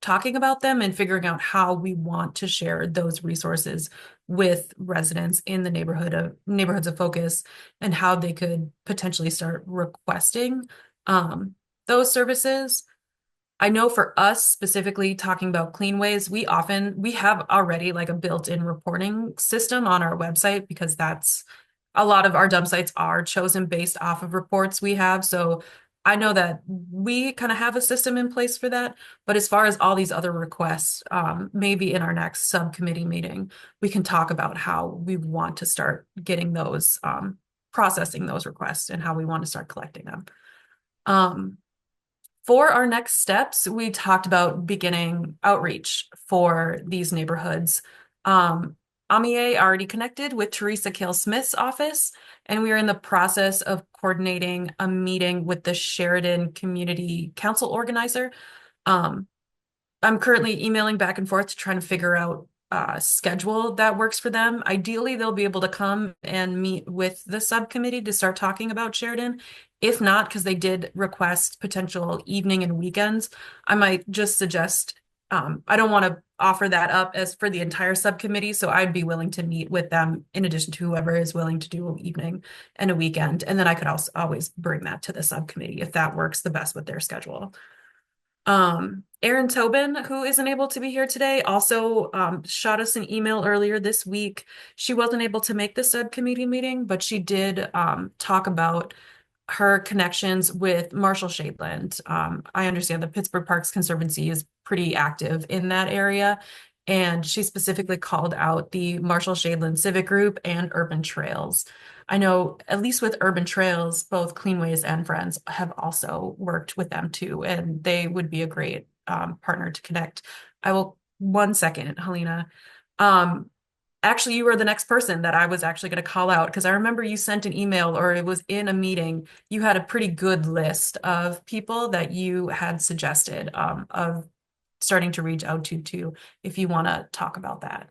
talking about them and figuring out how we want to share those resources with residents in the neighborhoods of focus, and how they could potentially start requesting those services. I know for us specifically, talking about Cleanways, we have already like a built-in reporting system on our website, because that's a lot of our dump sites are chosen based off of reports we have. So I know that we kind of have a system in place for that. But as far as all these other requests, maybe in our next subcommittee meeting, we can talk about how we want to start getting those, processing those requests, and how we want to start collecting them. For our next steps, we talked about beginning outreach for these neighborhoods. Amie already connected with Teresa Kale Smith's office, and we are in the process of coordinating a meeting with the Sheridan Community Council organizer. I'm currently emailing back and forth to try to figure out a schedule that works for them. Ideally, they'll be able to come and meet with the subcommittee to start talking about Sheridan. If not, because they did request potential evening and weekends, I might just suggest I don't want to offer that up as for the entire subcommittee, so I'd be willing to meet with them in addition to whoever is willing to do an evening and a weekend. And then I could also always bring that to the subcommittee if that works the best with their schedule. Erin Tobin, who isn't able to be here today, also shot us an email earlier this week. She wasn't able to make the subcommittee meeting, but she did talk about her connections with Marshall Shadeland. I understand the Pittsburgh Parks Conservancy is pretty active in that area, and she specifically called out the Marshall Shadeland Civic Group and Urban Trails. I know, at least with Urban Trails, both Cleanways and Friends have also worked with them too, and they would be a great partner to connect. I will, one second, Helena. Actually, you were the next person that I was actually going to call out because I remember you sent an email or it was in a meeting. You had a pretty good list of people that you had suggested of starting to reach out to too, if you want to talk about that.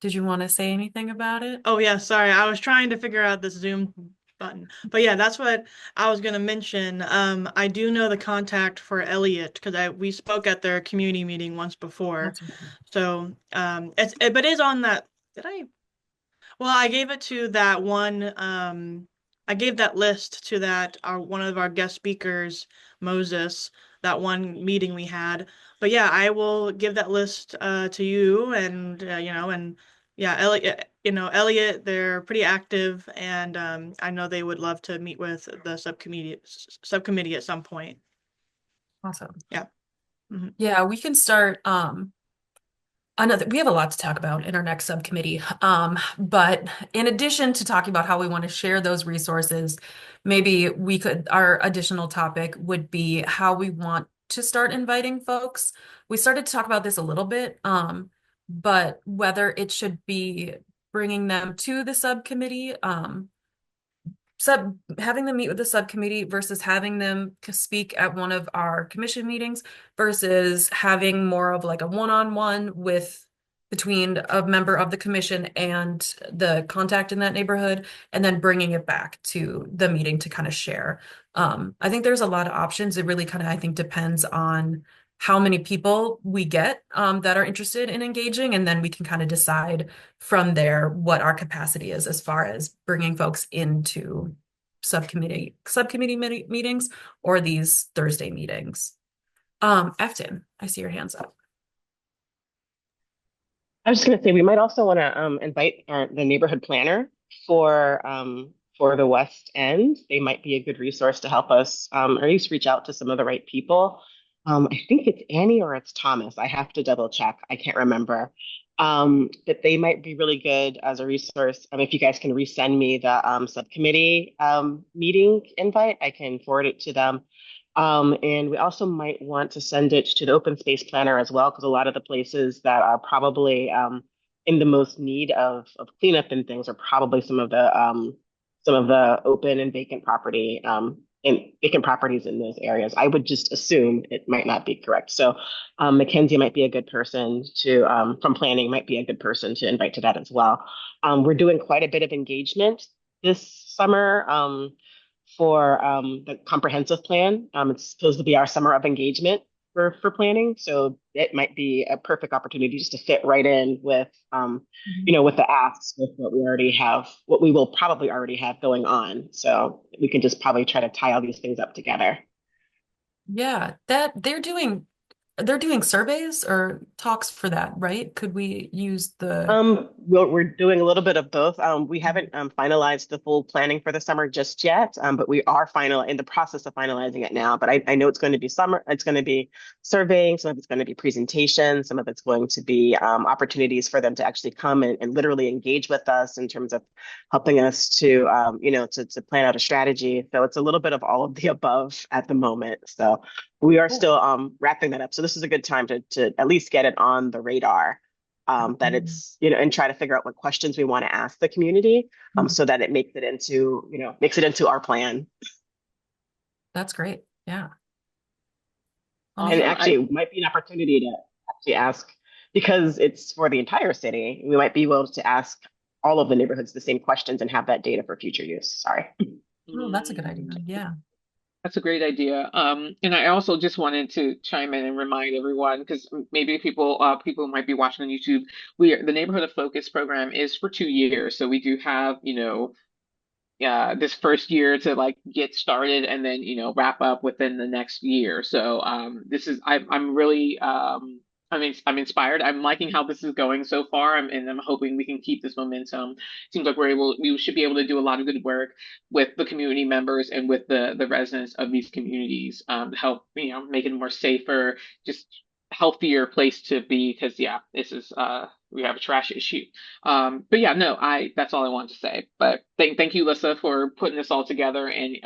Did you want to say anything about it? Oh yeah, sorry. I was trying to figure out the Zoom button. But yeah, that's what I was gonna mention. I do know the contact for Elliot because we spoke at their community meeting once before. That's right. So but it is on that. Did I? Well, I gave it to that one. I gave that list to that our one of our guest speakers, Moses, that one meeting we had. But yeah, I will give that list to you and and yeah, Elliot, Elliot, they're pretty active and I know they would love to meet with the subcommittee at some point. Awesome. Yeah. Mm-hmm. Yeah, we can start we have a lot to talk about in our next subcommittee. But in addition to talking about how we want to share those resources, maybe our additional topic would be how we want to start inviting folks. We started to talk about this a little bit, but whether it should be bringing them to the subcommittee, having them meet with the subcommittee versus having them speak at one of our commission meetings versus having more of like a one-on-one between a member of the commission and the contact in that neighborhood, and then bringing it back to the meeting to kind of share. I think there's a lot of options. It really kind of, I think, depends on how many people we get that are interested in engaging, and then we can kind of decide from there what our capacity is as far as bringing folks into subcommittee meetings or these Thursday meetings. Efton, I see your hands up. I was just going to say we might also want to invite the neighborhood planner for the West End. They might be a good resource to help us, or at least reach out to some of the right people. I think it's Annie or it's Thomas. I have to double check. I can't remember. But they might be really good as a resource. If you guys can resend me the subcommittee meeting invite, I can forward it to them. And we also might want to send it to the open space planner as well, because a lot of the places that are probably in the most need of cleanup and things are probably some of the open and vacant property and vacant properties in those areas. I would just assume it might not be correct. So Mackenzie might be a good person from planning might be a good person to invite to that as well. We're doing quite a bit of engagement this summer for the comprehensive plan. It's supposed to be our summer of engagement for planning. So it might be a perfect opportunity just to fit right in with, with the asks, with what we will probably already have going on. So we can just probably try to tie all these things up together. Yeah, that they're doing surveys or talks for that, right? Could we use the We're doing a little bit of both. We haven't finalized the full planning for the summer just yet, but we are in the process of finalizing it now. But I know it's going to be summer. It's going to be surveying. Some of it's going to be presentation. Some of it's going to be opportunities for them to actually come and literally engage with us in terms of helping us to to plan out a strategy. So it's a little bit of all of the above at the moment. So we are still wrapping that up. So this is a good time to at least get it on the radar, that it's, and try to figure out what questions we want to ask the community, so that it makes it into our plan. That's great. Yeah. And actually it might be an opportunity to actually ask, because it's for the entire city, we might be able to ask all of the neighborhoods the same questions and have that data for future use. Sorry. Oh, that's a good idea. Yeah. That's a great idea. And I also just wanted to chime in and remind everyone, because maybe people might be watching on YouTube. The Neighborhood of Focus program is for 2 years, so we do have, this first year to like get started and then wrap up within the next year. So this is I'm really I'm inspired. I'm liking how this is going so far, and I'm hoping we can keep this momentum. Seems like we should be able to do a lot of good work with the community members and with the residents of these communities, to help make it a more safer, just healthier place to be. Because yeah, this is we have a trash issue. But yeah, no, I that's all I wanted to say. But thank you, Lissa, for putting this all together and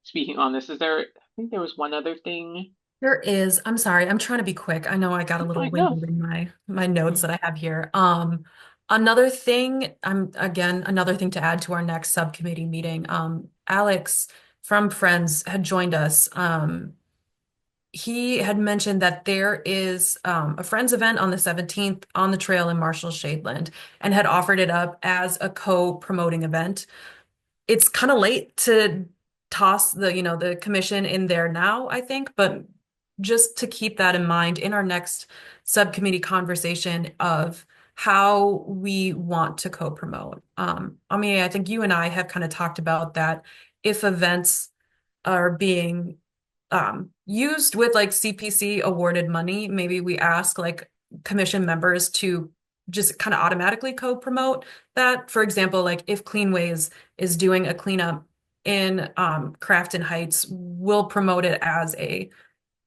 speaking on this. I think there was one other thing. There is. I'm sorry. I'm trying to be quick. I know I got a little I know. winded in my notes that I have here. Another thing, another thing to add to our next subcommittee meeting. Alex from Friends had joined us. He had mentioned that there is a Friends event on the 17th on the trail in Marshall Shadeland and had offered it up as a co-promoting event. It's kind of late to toss the commission in there now, I think, but just to keep that in mind in our next subcommittee conversation of how we want to co-promote. I mean, I think you and I have kind of talked about that if events are being used with like CPC awarded money, maybe we ask like commission members to just kind of automatically co-promote that. For example, like if Cleanways is doing a cleanup in Crafton Heights, we'll promote it as a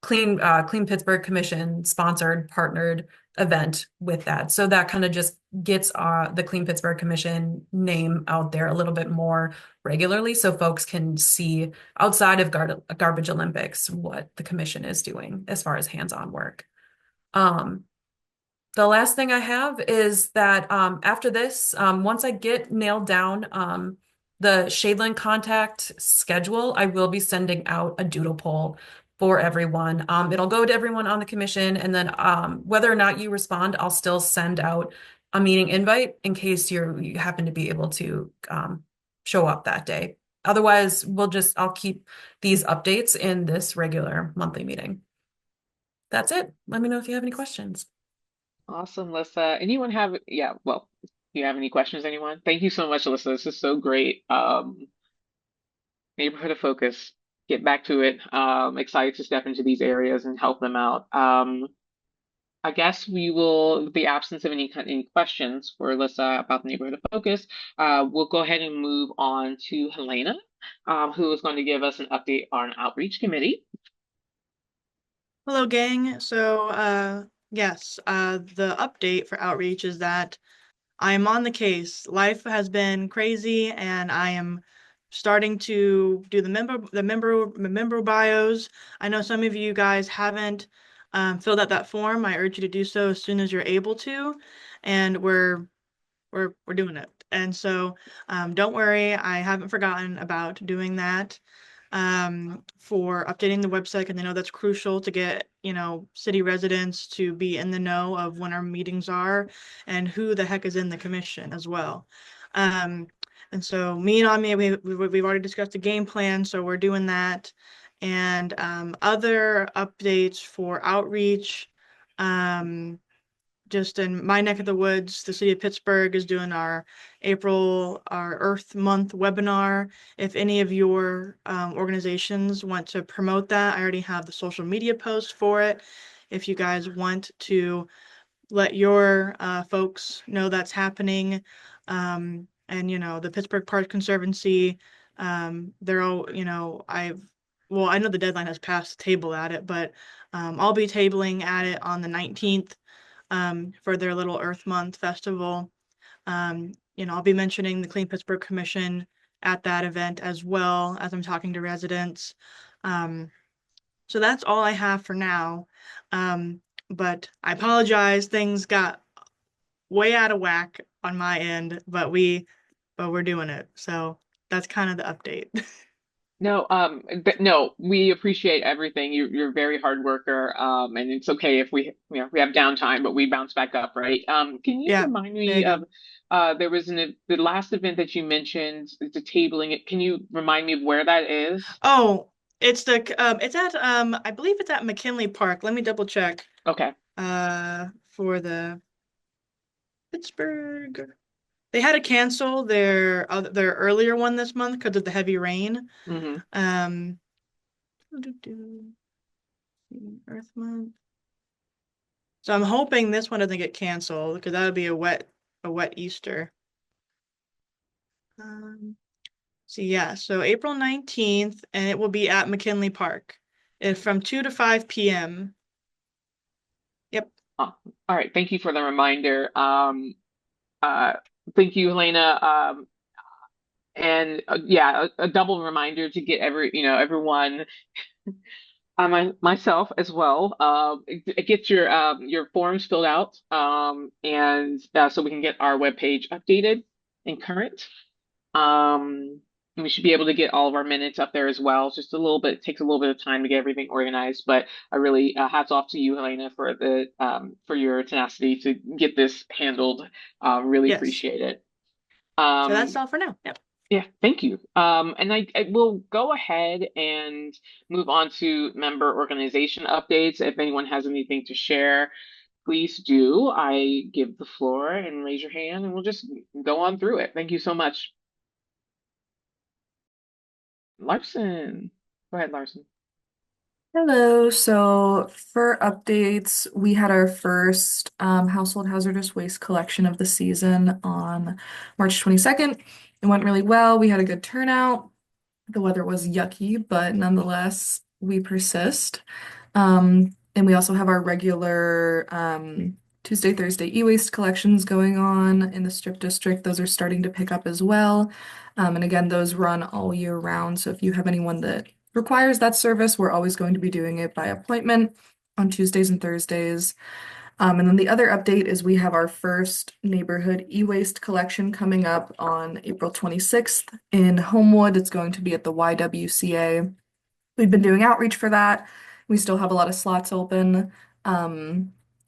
Clean Pittsburgh Commission sponsored, partnered event with that. So that kind of just gets the Clean Pittsburgh Commission name out there a little bit more regularly so folks can see outside of Garbage Olympics what the commission is doing as far as hands-on work. The last thing I have is that after this, once I get nailed down the Shadeland contact schedule, I will be sending out a doodle poll for everyone. It'll go to everyone on the commission, and then whether or not you respond, I'll still send out a meeting invite in case you happen to be able to show up that day. Otherwise, I'll keep these updates in this regular monthly meeting. That's it. Let me know if you have any questions. Awesome, Lissa. Anyone have, yeah, well, do you have any questions, anyone? Thank you so much, Alyssa. This is so great. Neighborhood of Focus, get back to it. Excited to step into these areas and help them out. I guess we will, with the absence of any questions for Alyssa about the Neighborhood of Focus, we'll go ahead and move on to Helena, who is going to give us an update on Outreach Committee. Hello, gang. So, yes, the update for outreach is that I am on the case. Life has been crazy, and I am starting to do the member bios. I know some of you guys haven't filled out that form. I urge you to do so as soon as you're able to, and we're doing it. And so, don't worry, I haven't forgotten about doing that. For updating the website, and I know that's crucial to get, city residents to be in the know of when our meetings are and who the heck is in the commission as well. And so me and Ami, we've already discussed the game plan, so we're doing that. And other updates for outreach, just in my neck of the woods, the city of Pittsburgh is doing our Earth Month webinar. If any of your organizations want to promote that, I already have the social media post for it. If you guys want to let your folks know that's happening, and the Pittsburgh Park Conservancy, they're all, I know the deadline has passed to table at it, but I'll be tabling at it on the 19th. For their little Earth Month festival. I'll be mentioning the Clean Pittsburgh Commission at that event as well as I'm talking to residents. So that's all I have for now. But I apologize, things got way out of whack on my end, but we're doing it. So that's kind of the update. No, no, we appreciate everything. You're a very hard worker, and it's okay if we have downtime, but we bounce back up, right? Can you Yeah, remind there me you of go. there was the last event that you mentioned, the tabling it. Can you remind me of where that is? Oh, It's at I believe it's at McKinley Park. Let me double check. Okay. For the Pittsburgh. They had to cancel their earlier one this month because of the heavy rain. Mm-hmm. Earth Month. So I'm hoping this one doesn't get canceled because that would be a wet Easter. So yeah, so April 19th, and it will be at McKinley Park. From 2 to 5 p.m. Yep. Oh, all right. Thank you for the reminder. Thank you, Helena. And yeah, a double reminder to get everyone, myself as well, get your forms filled out, and so we can get our webpage updated and current. And we should be able to get all of our minutes up there as well. It's just a little bit, it takes a little bit of time to get everything organized, but I really hats off to you, Helena, for your tenacity to get this handled. Really Yes. appreciate it. So that's all for now. Yep. Yeah, thank you. And I will go ahead and move on to member organization updates. If anyone has anything to share, please do. I give the floor and raise your hand, and we'll just go on through it. Thank you so much. Larson. Go ahead, Larson. Hello. So for updates, we had our first household hazardous waste collection of the season on March 22nd. It went really well. We had a good turnout. The weather was yucky, but nonetheless, we persist. And we also have our regular Tuesday, Thursday e-waste collections going on in the Strip District. Those are starting to pick up as well. And again, those run all year round. So if you have anyone that requires that service, we're always going to be doing it by appointment on Tuesdays and Thursdays. And then the other update is we have our first neighborhood e-waste collection coming up on April 26th in Homewood. It's going to be at the YWCA. We've been doing outreach for that. We still have a lot of slots open.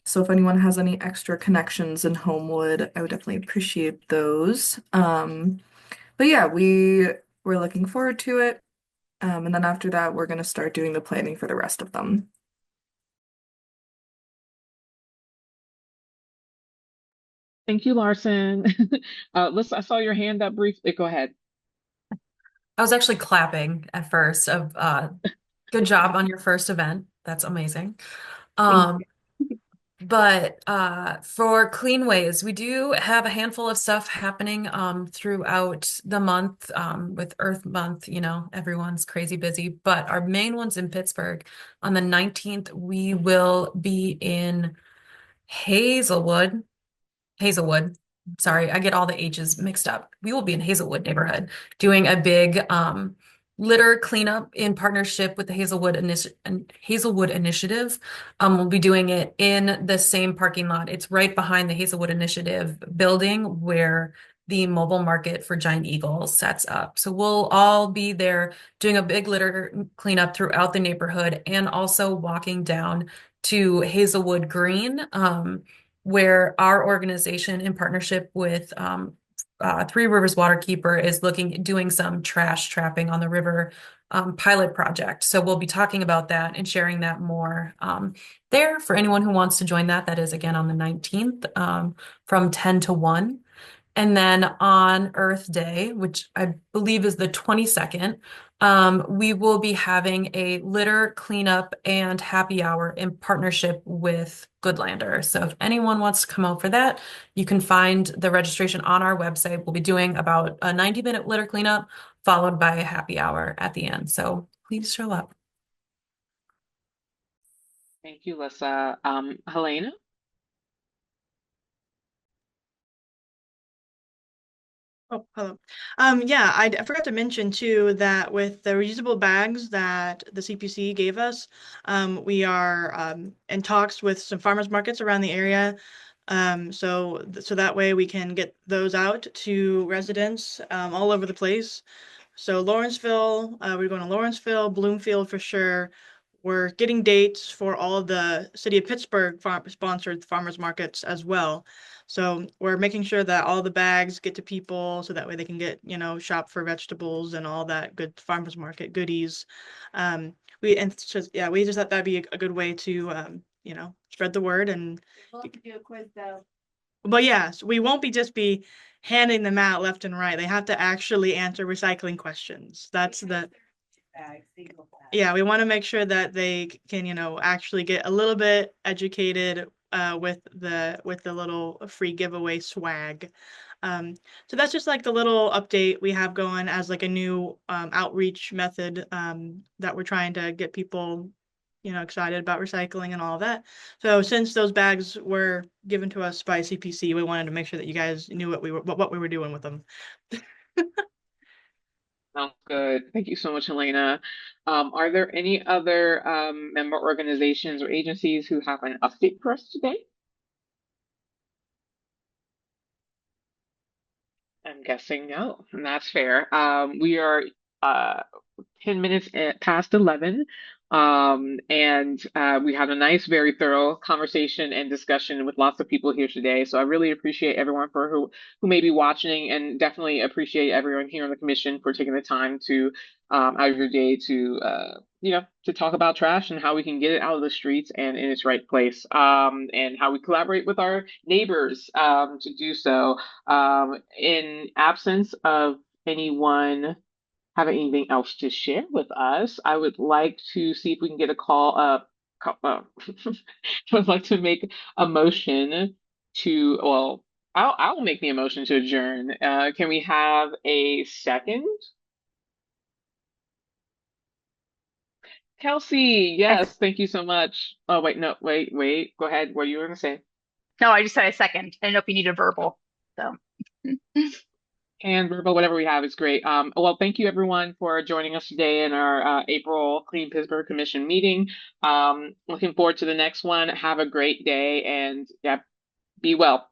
So if anyone has any extra connections in Homewood, I would definitely appreciate those. But yeah, we're looking forward to it. And then after that, we're going to start doing the planning for the rest of them. Thank you, Larson. Listen, I saw your hand up briefly. Go ahead. I was actually clapping at first of good job on your first event. That's amazing. But for Cleanways, we do have a handful of stuff happening throughout the month with Earth Month. You know, everyone's crazy busy, but our main one's in Pittsburgh. On the 19th, we will be in Hazelwood. Sorry, I get all the H's mixed up. We will be in Hazelwood neighborhood doing a big litter cleanup in partnership with the Hazelwood Initiative. We'll be doing it in the same parking lot. It's right behind the Hazelwood Initiative building where the mobile market for Giant Eagle sets up. So we'll all be there doing a big litter cleanup throughout the neighborhood and also walking down to Hazelwood Green, where our organization in partnership with Three Rivers Waterkeeper is doing some trash trapping on the river pilot project. So we'll be talking about that and sharing that more there for anyone who wants to join that. That is again on the 19th from 10 to 1. And then on Earth Day, which I believe is the 22nd, we will be having a litter cleanup and happy hour in partnership with Goodlander. So if anyone wants to come out for that, you can find the registration on our website. We'll be doing about a 90-minute litter cleanup followed by a happy hour at the end. So please show up. Thank you, Lissa. Helena? Oh, hello. Yeah, I forgot to mention too that with the reusable bags that the CPC gave us, we are in talks with some farmers markets around the area. So that way we can get those out to residents all over the place. So Lawrenceville, we're going to Lawrenceville, Bloomfield for sure, we're getting dates for all of the city of Pittsburgh sponsored farmers markets as well. So we're making sure that all the bags get to people so that way they can get, shop for vegetables and all that good farmers market goodies. We just thought that'd be a good way to spread the word and We'll have to do a quiz though. but yes, we won't just be handing them out left and right. They have to actually answer recycling questions. That's the yeah, we want to make sure that they can, actually get a little bit educated with the little free giveaway swag. So that's just like the little update we have going as like a new outreach method that we're trying to get people, excited about recycling and all of that. So since those bags were given to us by CPC, we wanted to make sure that you guys knew what we were doing with them. Sounds good. Thank you so much, Elena. Are there any other member organizations or agencies who have an update for us today? I'm guessing no, and that's fair. We are 10 minutes past 11. And we had a nice, very thorough conversation and discussion with lots of people here today. So I really appreciate everyone for who may be watching, and definitely appreciate everyone here on the commission for taking the time to out of your day to to talk about trash and how we can get it out of the streets and in its right place, and how we collaborate with our neighbors to do so. In absence of anyone have anything else to share with us, I would like to see if we can get a call up. I would like to make a motion to, well, I'll make the motion to adjourn. Can we have a second? Kelsey, yes, thank you so much. Oh, wait, no, wait. Go ahead. What are you going to say? No, I just said a second. I didn't know if you need a verbal. So. And verbal, whatever we have is great. Well, thank you everyone for joining us today in our April Clean Pittsburgh Commission meeting. Looking forward to the next one. Have a great day and yeah, be well.